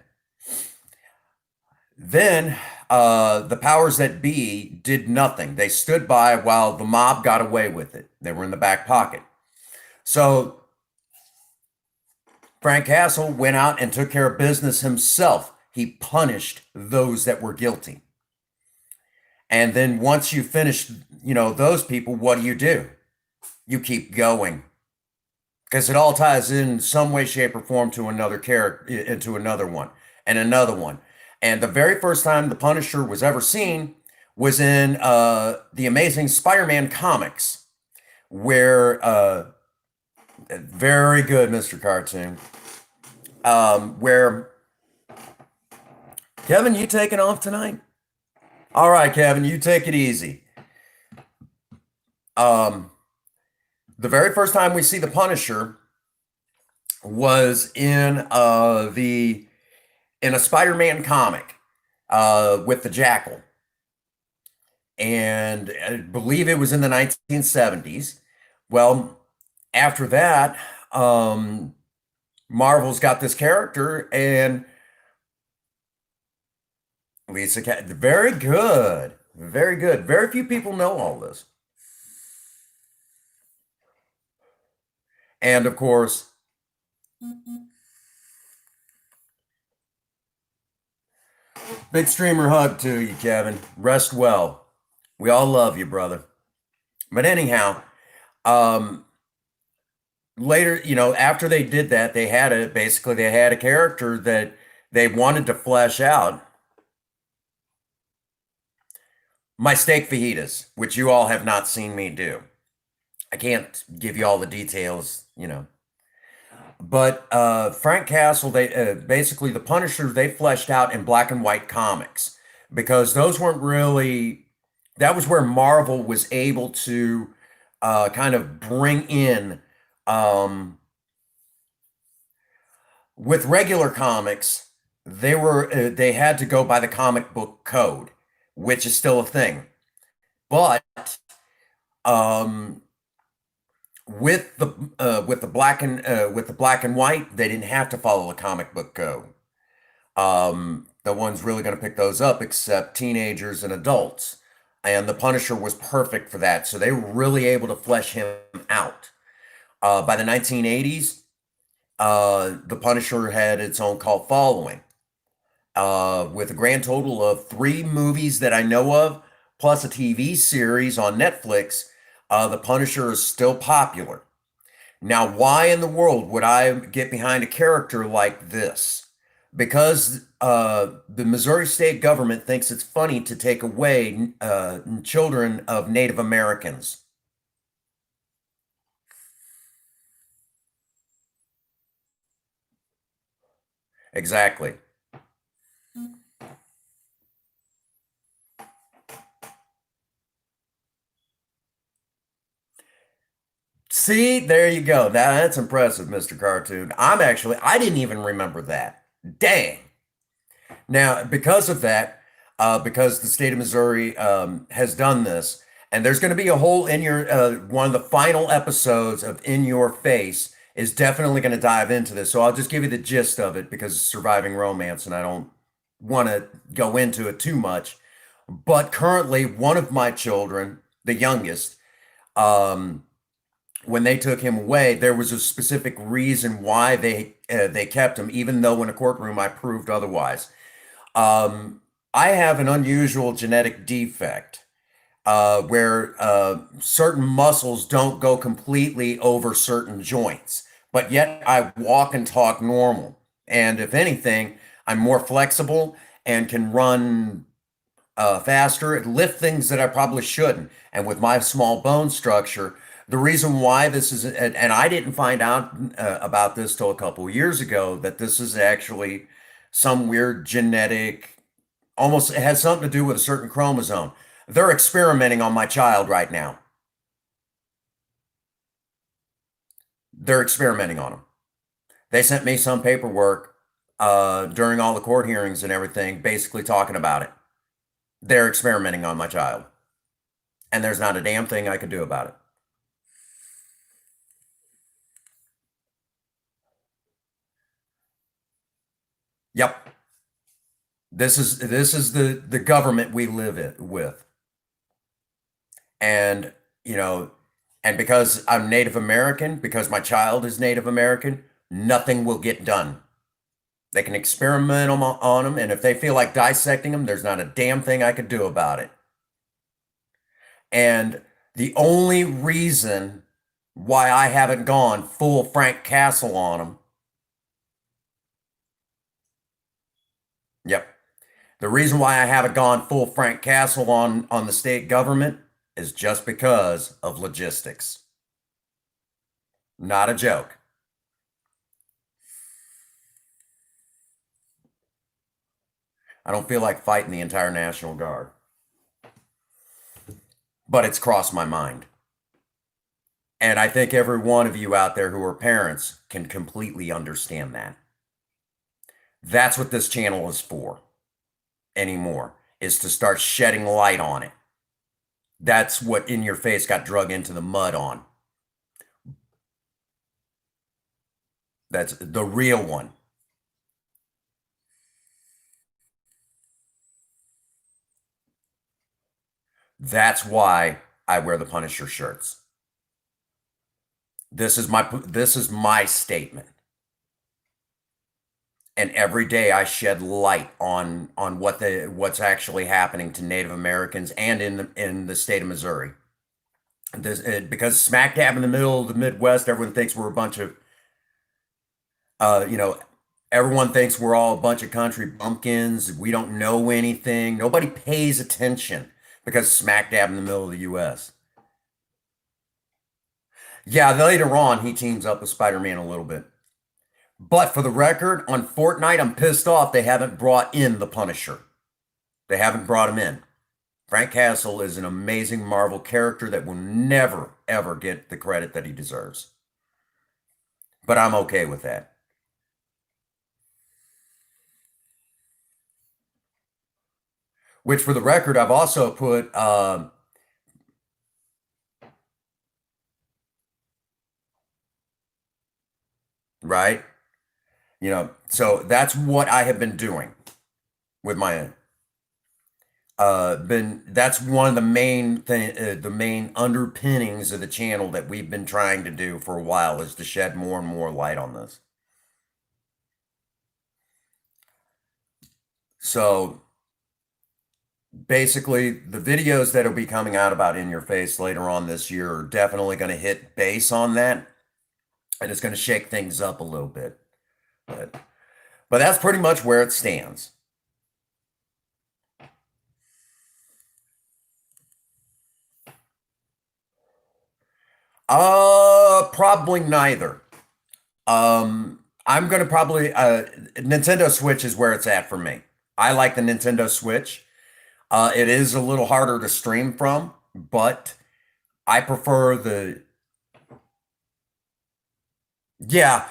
Then the powers that be did nothing. They stood by while the mob got away with it. They were in the back pocket. So Frank Castle went out and took care of business himself. He punished those that were guilty. And then once you finish, those people, what do? You keep going. Because it all ties in some way, shape, or form to another character, into another one, and another one. And the very first time the Punisher was ever seen was in the Amazing Spider-Man comics, where, very good, Mr. Cartoon, where, Kevin, you taking off tonight? All right, Kevin, you take it easy. The very first time we see the Punisher was in a Spider-Man comic with the Jackal, and I believe it was in the 1970s. Well, after that, Marvel's got this character, and Lisa Cat. Very good, very good. Very few people know all this. And of course, big streamer hug to you, Kevin. Rest well. We all love you, brother. But anyhow, later, after they did that, they had a character that They wanted to flesh out my steak fajitas, which you all have not seen me do. I can't give you all the details. But Frank Castle, they basically the Punisher, they fleshed out in black and white comics because those weren't really. That was where Marvel was able to kind of bring in with regular comics. They had to go by the comic book code, which is still a thing. But um, with the black and white, they didn't have to follow the comic book code. No one's really going to pick those up except teenagers and adults. And the Punisher was perfect for that. So they were really able to flesh him out. By the 1980s, the Punisher had its own cult following, with a grand total of three movies that I know of, plus a TV series on Netflix. The Punisher is still popular. Now, why in the world would I get behind a character like this? Because the Missouri state government thinks it's funny to take away children of Native Americans. Exactly. See, there you go. That's impressive, Mr. Cartoon. I didn't even remember that. Dang. Now, because of that, because the state of Missouri has done this, and there's going to be a whole in your one of the final episodes of In Your Face is definitely going to dive into this. So I'll just give you the gist of it because it's surviving romance, and I don't want to go into it too much. But currently, one of my children, the youngest, um, when they took him away, there was a specific reason why they kept him, even though in a courtroom I proved otherwise. I have an unusual genetic defect where certain muscles don't go completely over certain joints, but yet I walk and talk normal. And if anything, I'm more flexible and can run faster and lift things that I probably shouldn't. And with my small bone structure, the reason why this is, and I didn't find out about this till a couple of years ago, that this is actually some weird genetic, almost it has something to do with a certain chromosome. They're experimenting on my child right now. They're experimenting on him. They sent me some paperwork during all the court hearings and everything, basically talking about it. They're experimenting on my child, and there's not a damn thing I could do about it. Yep, this is the government we live with, and you know, and because I'm Native American, because my child is Native American, nothing will get done. They can experiment on them, and if they feel like dissecting them, there's not a damn thing I could do about it. And the only reason why I haven't gone full Frank Castle on them, yep, the reason why I haven't gone full Frank Castle on the state government is just because of logistics. Not a joke. I don't feel like fighting the entire National Guard, but it's crossed my mind. And I think every one of you out there who are parents can completely understand that. That's what this channel is for anymore, is to start shedding light on it. That's what In Your Face got drug into the mud on. That's the real one. That's why I wear the Punisher shirts. This is my statement. And every day I shed light on what's actually happening to Native Americans and in the state of Missouri. Because smack dab in the middle of the Midwest, everyone thinks we're a bunch of uh, you know Everyone thinks we're all a bunch of country bumpkins. We don't know anything. Nobody pays attention because smack dab in the middle of the US. Yeah, later on, he teams up with Spider-Man a little bit. But for the record, on Fortnite, I'm pissed off they haven't brought in the Punisher. They haven't brought him in. Frank Castle is an amazing Marvel character that will never, ever get the credit that he deserves. But I'm okay with that. Which, for the record, I've also put, right? So that's what I have been doing with my been that's one of the main underpinnings of the channel that we've been trying to do for a while, is to shed more and more light on this. So basically, the videos that'll be coming out about In Your Face later on this year are definitely going to hit base on that, and it's going to shake things up a little bit. But that's pretty much where it stands. Probably neither. I'm gonna probably Nintendo Switch is where it's at for me. I like the Nintendo Switch. It is a little harder to stream from, but I prefer the yeah.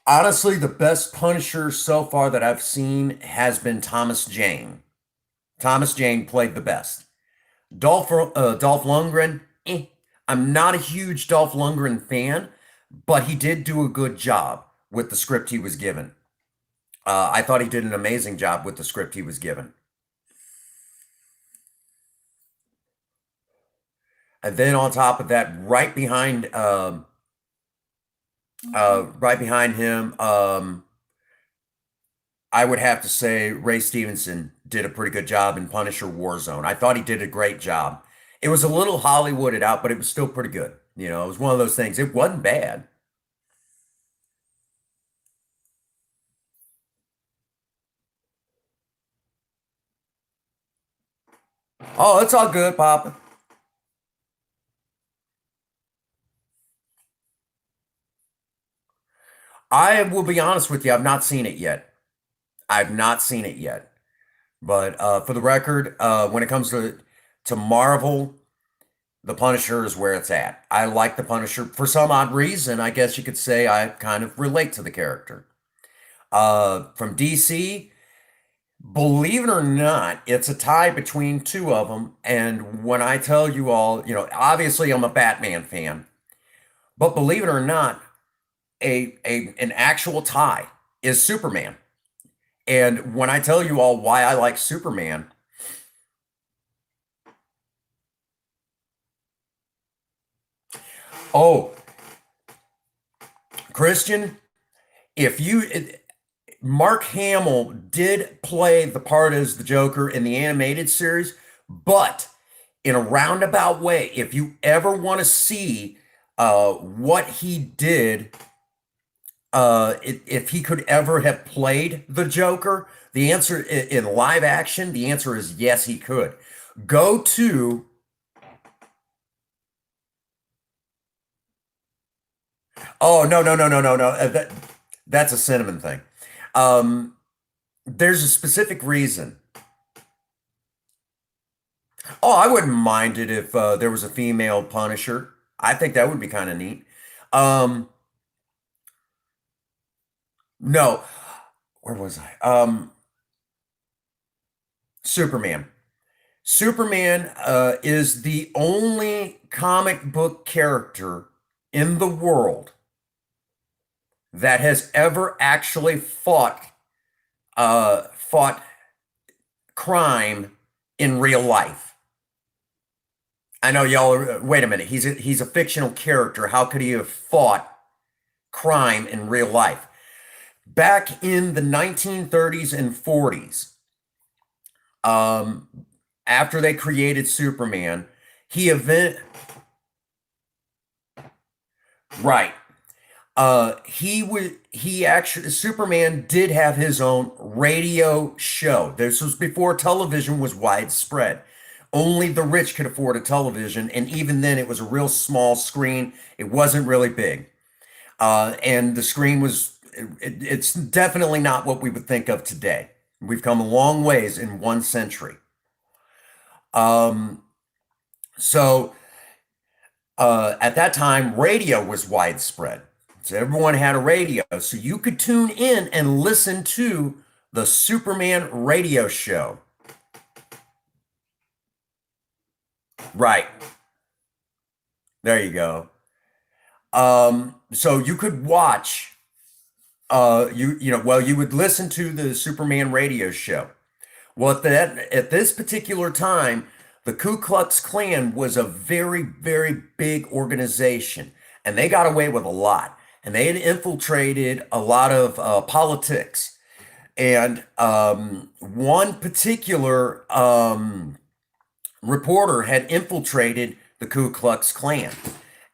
Honestly, the best Punisher so far that I've seen has been Thomas Jane. Thomas Jane played the best. Dolph Lundgren, I'm not a huge Dolph Lundgren fan, but he did do a good job with the script he was given. I thought he did an amazing job with the script he was given. And then on top of that, right behind him, I would have to say Ray Stevenson did a pretty good job in Punisher Warzone. I thought he did a great job. It was a little Hollywooded out, but it was still pretty good. It was one of those things. It wasn't bad. Oh, it's all good, Papa. I will be honest with you, I've not seen it yet. I've not seen it yet. But for the record, when it comes to Marvel, the Punisher is where it's at. I like the Punisher for some odd reason. I guess you could say I kind of relate to the character. From DC, believe it or not, it's a tie between two of them. And when I tell you all, obviously I'm a Batman fan, but believe it or not, an actual tie is Superman. And when I tell you all why I like Superman, oh, Christian, if you Mark Hamill did play the part as the Joker in the animated series, but in a roundabout way, if you ever want to see what he did, if he could ever have played the Joker, the answer in live action, the answer is yes, he could. Go to Oh, no, no, no, no, no, no. That's a cinnamon thing. Um, there's a specific reason. Oh, I wouldn't mind it if there was a female Punisher. I think that would be kind of neat. Um, no, where was I? Superman. Superman is the only comic book character in the world that has ever actually fought crime in real life. I know y'all are, wait a minute, he's a fictional character. How could he have fought crime in real life? Back in the 1930s and 40s, um, after they created Superman, he event right. He actually Superman did have his own radio show. This was before television was widespread. Only the rich could afford a television, and even then, it was a real small screen. It wasn't really big, and the screen was. It's definitely not what we would think of today. We've come a long ways in 1 century. Um, so at that time, radio was widespread. So everyone had a radio. So you could tune in and listen to the Superman radio show. Right. There you go. So you could watch, you would listen to the Superman radio show. Well, at this particular time, the Ku Klux Klan was a very, very big organization, and they got away with a lot. And they had infiltrated a lot of politics. And one particular reporter had infiltrated the Ku Klux Klan.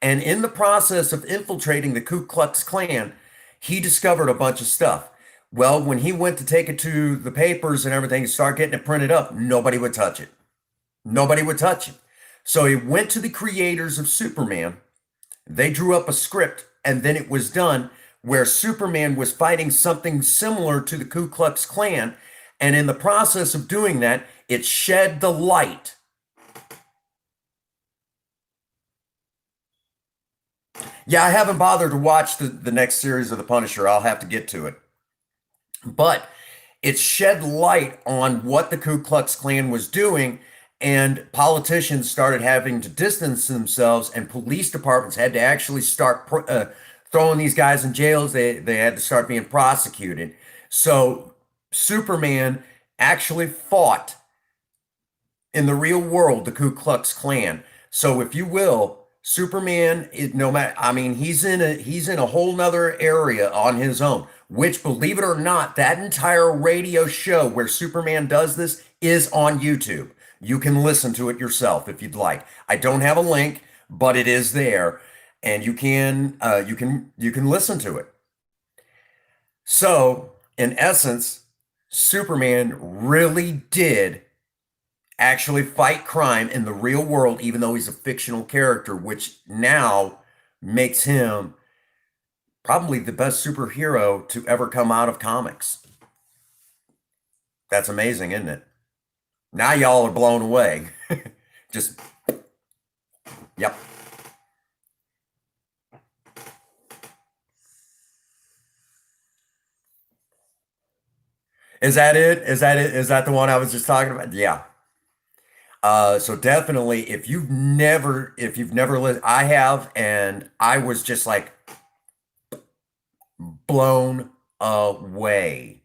And in the process of infiltrating the Ku Klux Klan, he discovered a bunch of stuff. Well, when he went to take it to the papers and everything, start getting it printed up, nobody would touch it. Nobody would touch it. So he went to the creators of Superman. They drew up a script, and then it was done where Superman was fighting something similar to the Ku Klux Klan. And in the process of doing that, it shed the light. Yeah, I haven't bothered to watch the next series of The Punisher. I'll have to get to it. But it shed light on what the Ku Klux Klan was doing, and politicians started having to distance themselves, and police departments had to actually start throwing these guys in jails. They had to start being prosecuted. So Superman actually fought in the real world the Ku Klux Klan. So if you will, Superman is no matter. I mean, he's in a whole nother area on his own. Which, believe it or not, that entire radio show where Superman does this is on YouTube. You can listen to it yourself if you'd like. I don't have a link, but it is there, and you can listen to it. So, in essence, Superman really did actually fight crime in the real world, even though he's a fictional character, which now makes him probably the best superhero to ever come out of comics. That's amazing, isn't it? Now y'all are blown away. Just, yep. Is that it? Is that it? Is that the one I was just talking about? Yeah. So definitely, if you've never listened, I have, and I was just like blown away.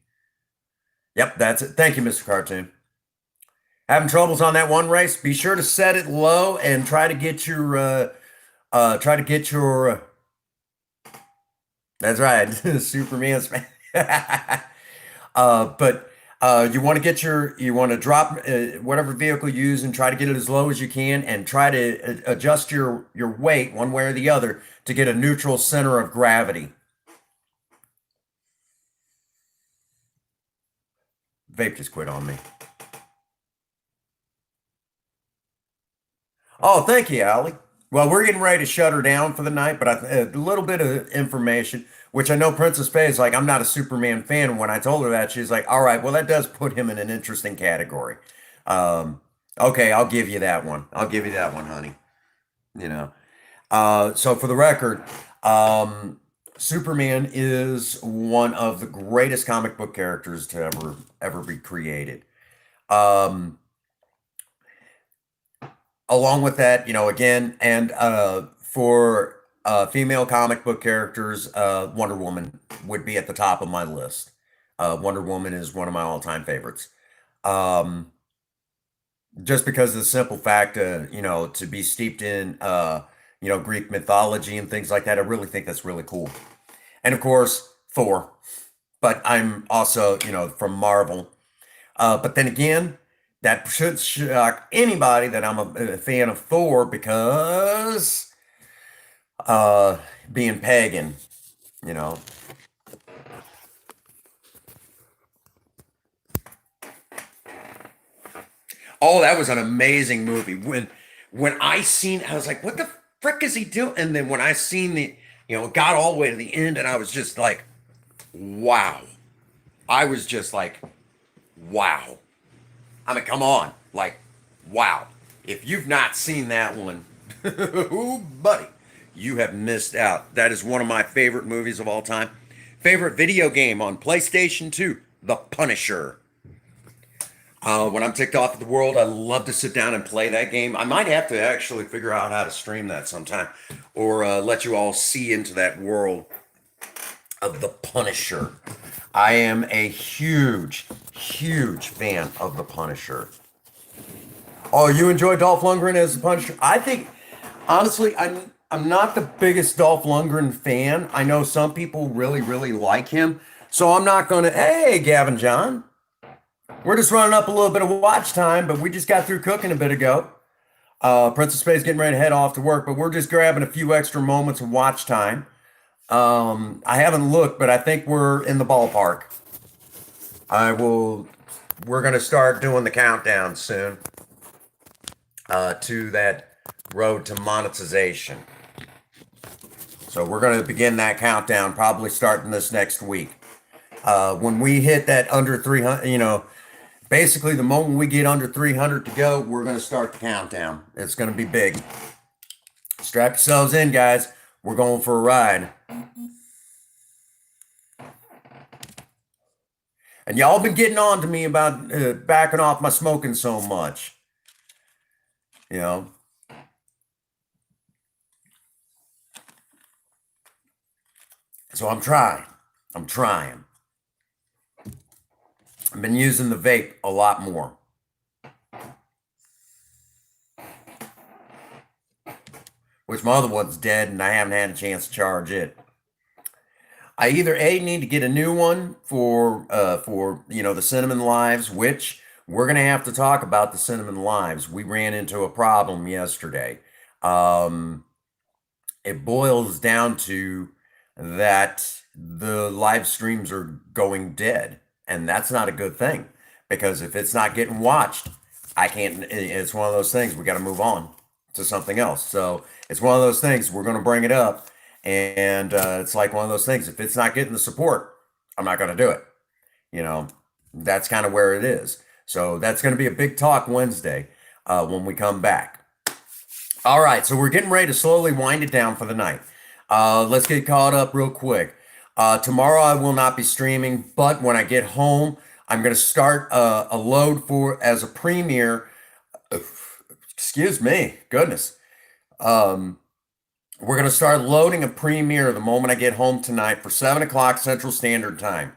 Yep, that's it. Thank you, Mr. Cartoon. Having troubles on that one race? Be sure to set it low and try to get your. That's right, Superman's. But you want to you want to drop whatever vehicle you use and try to get it as low as you can, and try to adjust your weight one way or the other to get a neutral center of gravity. Vape just quit on me. Oh, thank you, Allie. Well, we're getting ready to shut her down for the night, but a little bit of information, which I know Princess Faye is like, I'm not a Superman fan. When I told her that, she's like, all right, well, that does put him in an interesting category. Um, okay, I'll give you that one. I'll give you that one, honey. You know. So for the record, Superman is one of the greatest comic book characters to ever be created. Um, Along with that, again, and for female comic book characters, Wonder Woman would be at the top of my list. Wonder Woman is one of my all-time favorites. Um, just because of the simple fact, to be steeped in, Greek mythology and things like that, I really think that's really cool. And of course, Thor. But I'm also, from Marvel. But then again, that should shock anybody that I'm a fan of Thor because being pagan. You know. Oh, that was an amazing movie. When I seen, I was like, "What the frick is he doing?" And then when I seen it got all the way to the end, and I was just like, "Wow!" I was just like, "Wow!" I mean, come on, like, wow! If you've not seen that one, ooh, buddy, you have missed out. That is one of my favorite movies of all time. Favorite video game on PlayStation 2, The Punisher. When I'm ticked off at the world, I love to sit down and play that game. I might have to actually figure out how to stream that sometime or let you all see into that world of The Punisher. I am a huge, huge fan of The Punisher. Oh, you enjoy Dolph Lundgren as The Punisher? I think, honestly, I'm not the biggest Dolph Lundgren fan. I know some people really, really like him. So I'm not going to, hey, Gavin John. We're just running up a little bit of watch time, but we just got through cooking a bit ago. Princess Spade's getting ready to head off to work, but we're just grabbing a few extra moments of watch time. I haven't looked, but I think we're in the ballpark. I will. We're gonna start doing the countdown soon to that road to monetization. So we're gonna begin that countdown probably starting this next week. When we hit that under 300, basically the moment we get under 300 to go, we're going to start the countdown. It's going to be big. Strap yourselves in, guys. We're going for a ride. And y'all been getting on to me about backing off my smoking so much. You know. So I'm trying. I'm trying. I've been using the vape a lot more. Which my other one's dead and I haven't had a chance to charge it. I either need to get a new one for the Cinnamon Lives, which we're gonna have to talk about the Cinnamon Lives. We ran into a problem yesterday. Um, it boils down to that the live streams are going dead, and that's not a good thing because if it's not getting watched, I can't. It's one of those things we got to move on to something else. So it's one of those things we're going to bring it up, and it's like one of those things. If it's not getting the support, I'm not going to do it. You know, that's kind of where it is. So that's going to be a big talk Wednesday when we come back. All right, so we're getting ready to slowly wind it down for the night. Let's get caught up real quick. Tomorrow I will not be streaming, but when I get home, I'm going to start a load for as a premiere. Excuse me, goodness. We're going to start loading a premiere the moment I get home tonight for 7 o'clock Central Standard Time.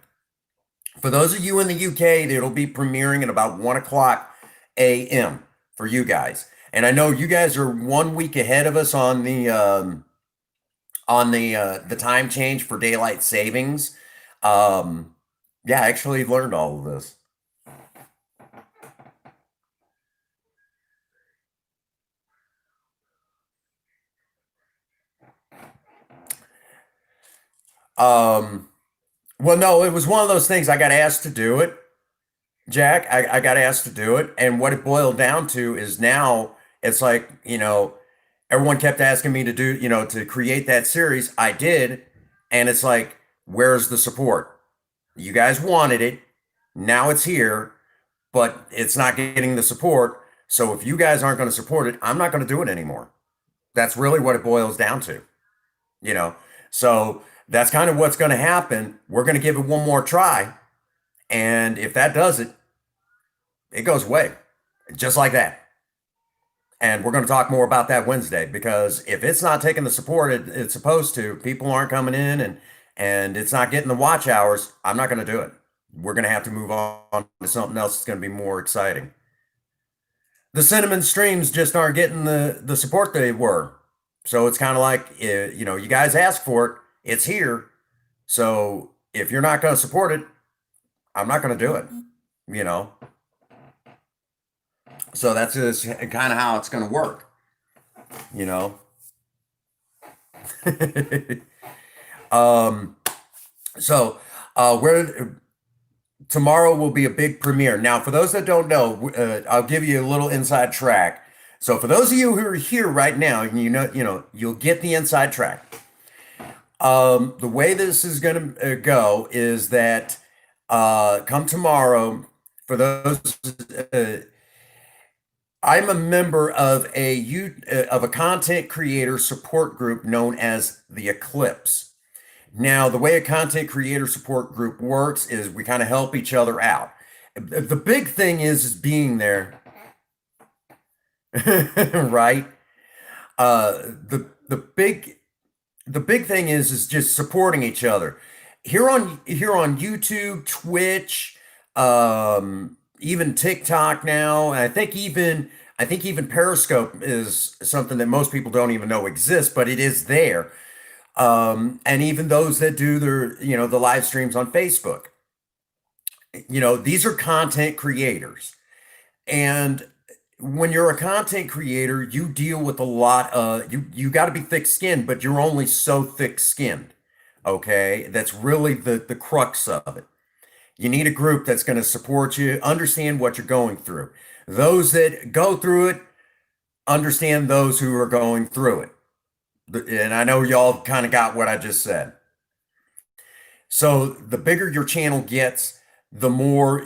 For those of you in the UK, it'll be premiering at about 1 o'clock a.m. for you guys. And I know you guys are 1 week ahead of us on the time change for daylight savings. Yeah, I actually learned all of this. Um, well, no, it was one of those things I got asked to do it, Jack. I got asked to do it, and what it boiled down to is now it's like everyone kept asking me to do to create that series. I did, and it's like, where's the support? You guys wanted it, now it's here, but it's not getting the support. So if you guys aren't going to support it, I'm not going to do it anymore. That's really what it boils down to, you know. So that's kind of what's going to happen. We're going to give it one more try, and if that does it, it goes away, just like that. And we're going to talk more about that Wednesday because if it's not taking the support it's supposed to, people aren't coming in and it's not getting the watch hours, I'm not going to do it. We're going to have to move on to something else that's going to be more exciting. The cinnamon streams just aren't getting the support they were. So it's kind of like, you guys asked for it, it's here. So if you're not going to support it, I'm not going to do it, you know. So that's just kind of how it's going to work, you know. Um, so we're tomorrow will be a big premiere. Now, for those that don't know, I'll give you a little inside track. So, for those of you who are here right now, you'll get the inside track. The way this is going to go is that come tomorrow, for those, uh, I'm a member of of a content creator support group known as the Eclipse. Now, the way a content creator support group works is we kind of help each other out. The big thing is being there, right? The big thing is just supporting each other. Here on YouTube, Twitch, even TikTok now. And I think even Periscope is something that most people don't even know exists, but it is there. And even those that do the live streams on Facebook. These are content creators. And when you're a content creator, you deal with a lot of you got to be thick-skinned, but you're only so thick-skinned. Okay? That's really the crux of it. You need a group that's going to support you, understand what you're going through. Those that go through it understand those who are going through it. And I know y'all kind of got what I just said. So the bigger your channel gets, the more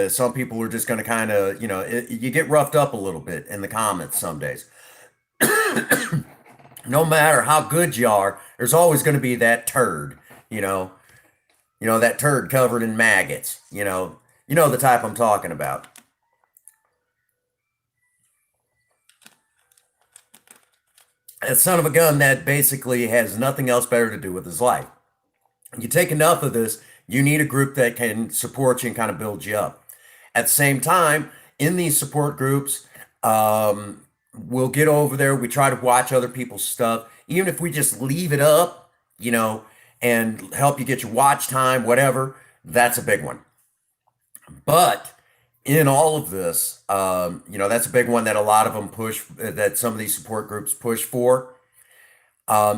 some people are just going to kind of, you get roughed up a little bit in the comments some days. No matter how good you are, there's always going to be that turd, that turd covered in maggots, the type I'm talking about. A son of a gun that basically has nothing else better to do with his life. You take enough of this, you need a group that can support you and kind of build you up. At the same time, in these support groups, we'll get over there. We try to watch other people's stuff, even if we just leave it up, and help you get your watch time, whatever. That's a big one. But in all of this, that's a big one that a lot of them push, that some of these support groups push for.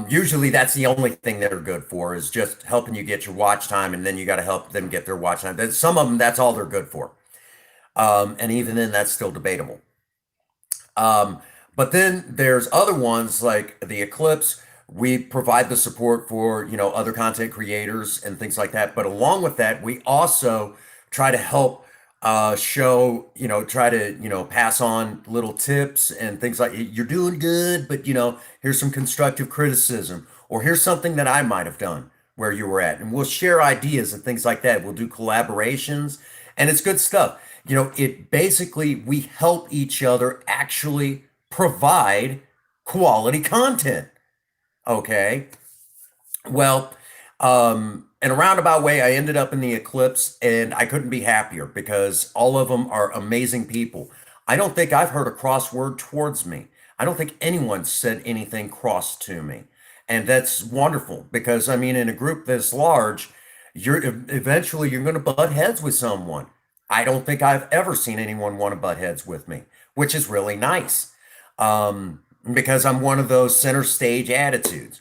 Usually that's the only thing they're good for is just helping you get your watch time, and then you got to help them get their watch time. Some of them, that's all they're good for. And even then, that's still debatable. But then there's other ones like the Eclipse. We provide the support for, other content creators and things like that. But along with that, we also try to help try to, pass on little tips and things like you're doing good, but, here's some constructive criticism, or here's something that I might have done where you were at. And we'll share ideas and things like that. We'll do collaborations, and it's good stuff. It basically, we help each other actually provide quality content. Okay. Well, in a roundabout way, I ended up in the Eclipse, and I couldn't be happier because all of them are amazing people. I don't think I've heard a cross word towards me. I don't think anyone said anything cross to me. And that's wonderful because, I mean, in a group this large, you're going to butt heads with someone. I don't think I've ever seen anyone want to butt heads with me, which is really nice. Because I'm one of those center stage attitudes.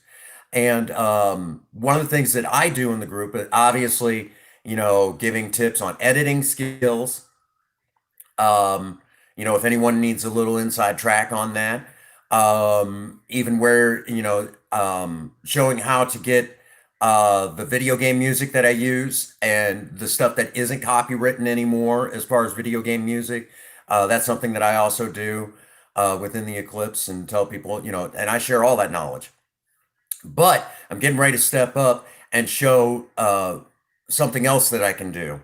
And one of the things that I do in the group is obviously, giving tips on editing skills. If anyone needs a little inside track on that, even where, showing how to get the video game music that I use and the stuff that isn't copywritten anymore as far as video game music. That's something that I also do within the Eclipse and tell people, and I share all that knowledge. But I'm getting ready to step up and show something else that I can do.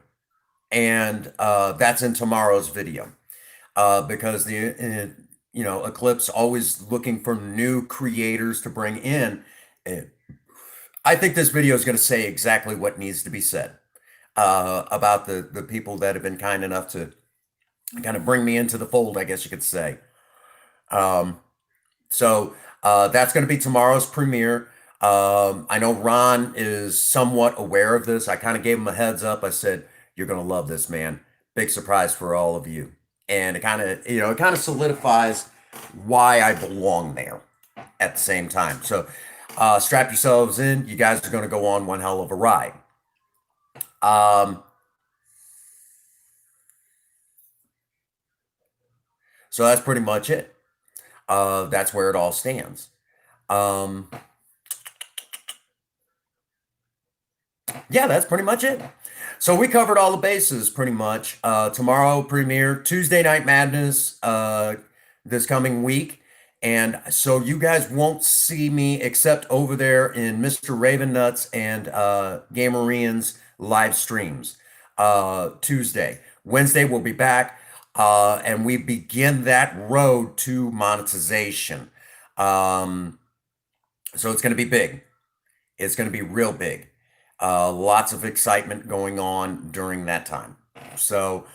And that's in tomorrow's video. Because Eclipse always looking for new creators to bring in. I think this video is going to say exactly what needs to be said about the people that have been kind enough to kind of bring me into the fold, I guess you could say. So that's going to be tomorrow's premiere. I know Ron is somewhat aware of this. I kind of gave him a heads up. I said, "You're going to love this, man. Big surprise for all of you." And it kind of solidifies why I belong there at the same time. So Strap yourselves in. You guys are going to go on one hell of a ride. Um, so that's pretty much it. That's where it all stands. Um, yeah, that's pretty much it. So we covered all the bases pretty much. Tomorrow premiere, Tuesday Night Madness, this coming week. And so you guys won't see me except over there in Mr. Raven Nuts and Gamerian's live streams. Tuesday. Wednesday we'll be back. And we begin that road to monetization. Um, so it's going to be big. It's going to be real big. Lots of excitement going on during that time. So,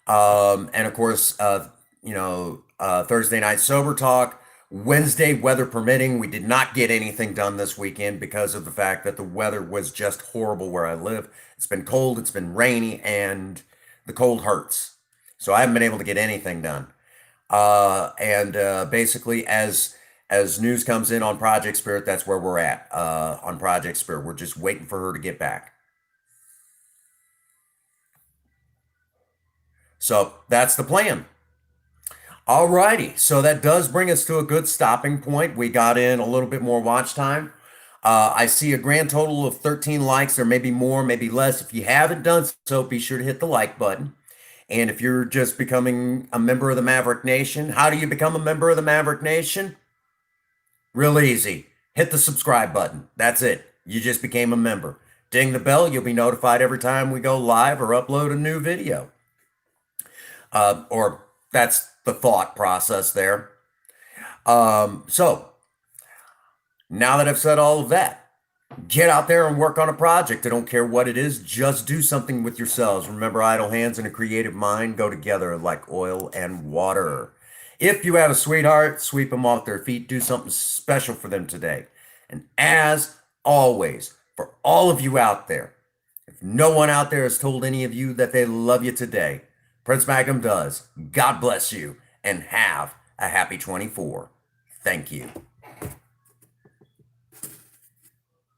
and of course, Thursday night sober talk. Wednesday, weather permitting. We did not get anything done this weekend because of the fact that the weather was just horrible where I live. It's been cold, it's been rainy, and the cold hurts. So I haven't been able to get anything done. And basically, as news comes in on Project Spirit, that's where we're at on Project Spirit. We're just waiting for her to get back. So that's the plan. All righty. So that does bring us to a good stopping point. We got in a little bit more watch time. I see a grand total of 13 likes. There may be more, maybe less. If you haven't done so, be sure to hit the like button. And if you're just becoming a member of the Maverick Nation, how do you become a member of the Maverick Nation? Real easy. Hit the subscribe button. That's it. You just became a member. Ding the bell. You'll be notified every time we go live or upload a new video. Or that's the thought process there. So now that I've said all of that, get out there and work on a project. I don't care what it is. Just do something with yourselves. Remember, idle hands and a creative mind go together like oil and water. If you have a sweetheart, sweep them off their feet. Do something special for them today. And as always, for all of you out there, if no one out there has told any of you that they love you today, Prince Magnum does. God bless you and have a happy 24. Thank you.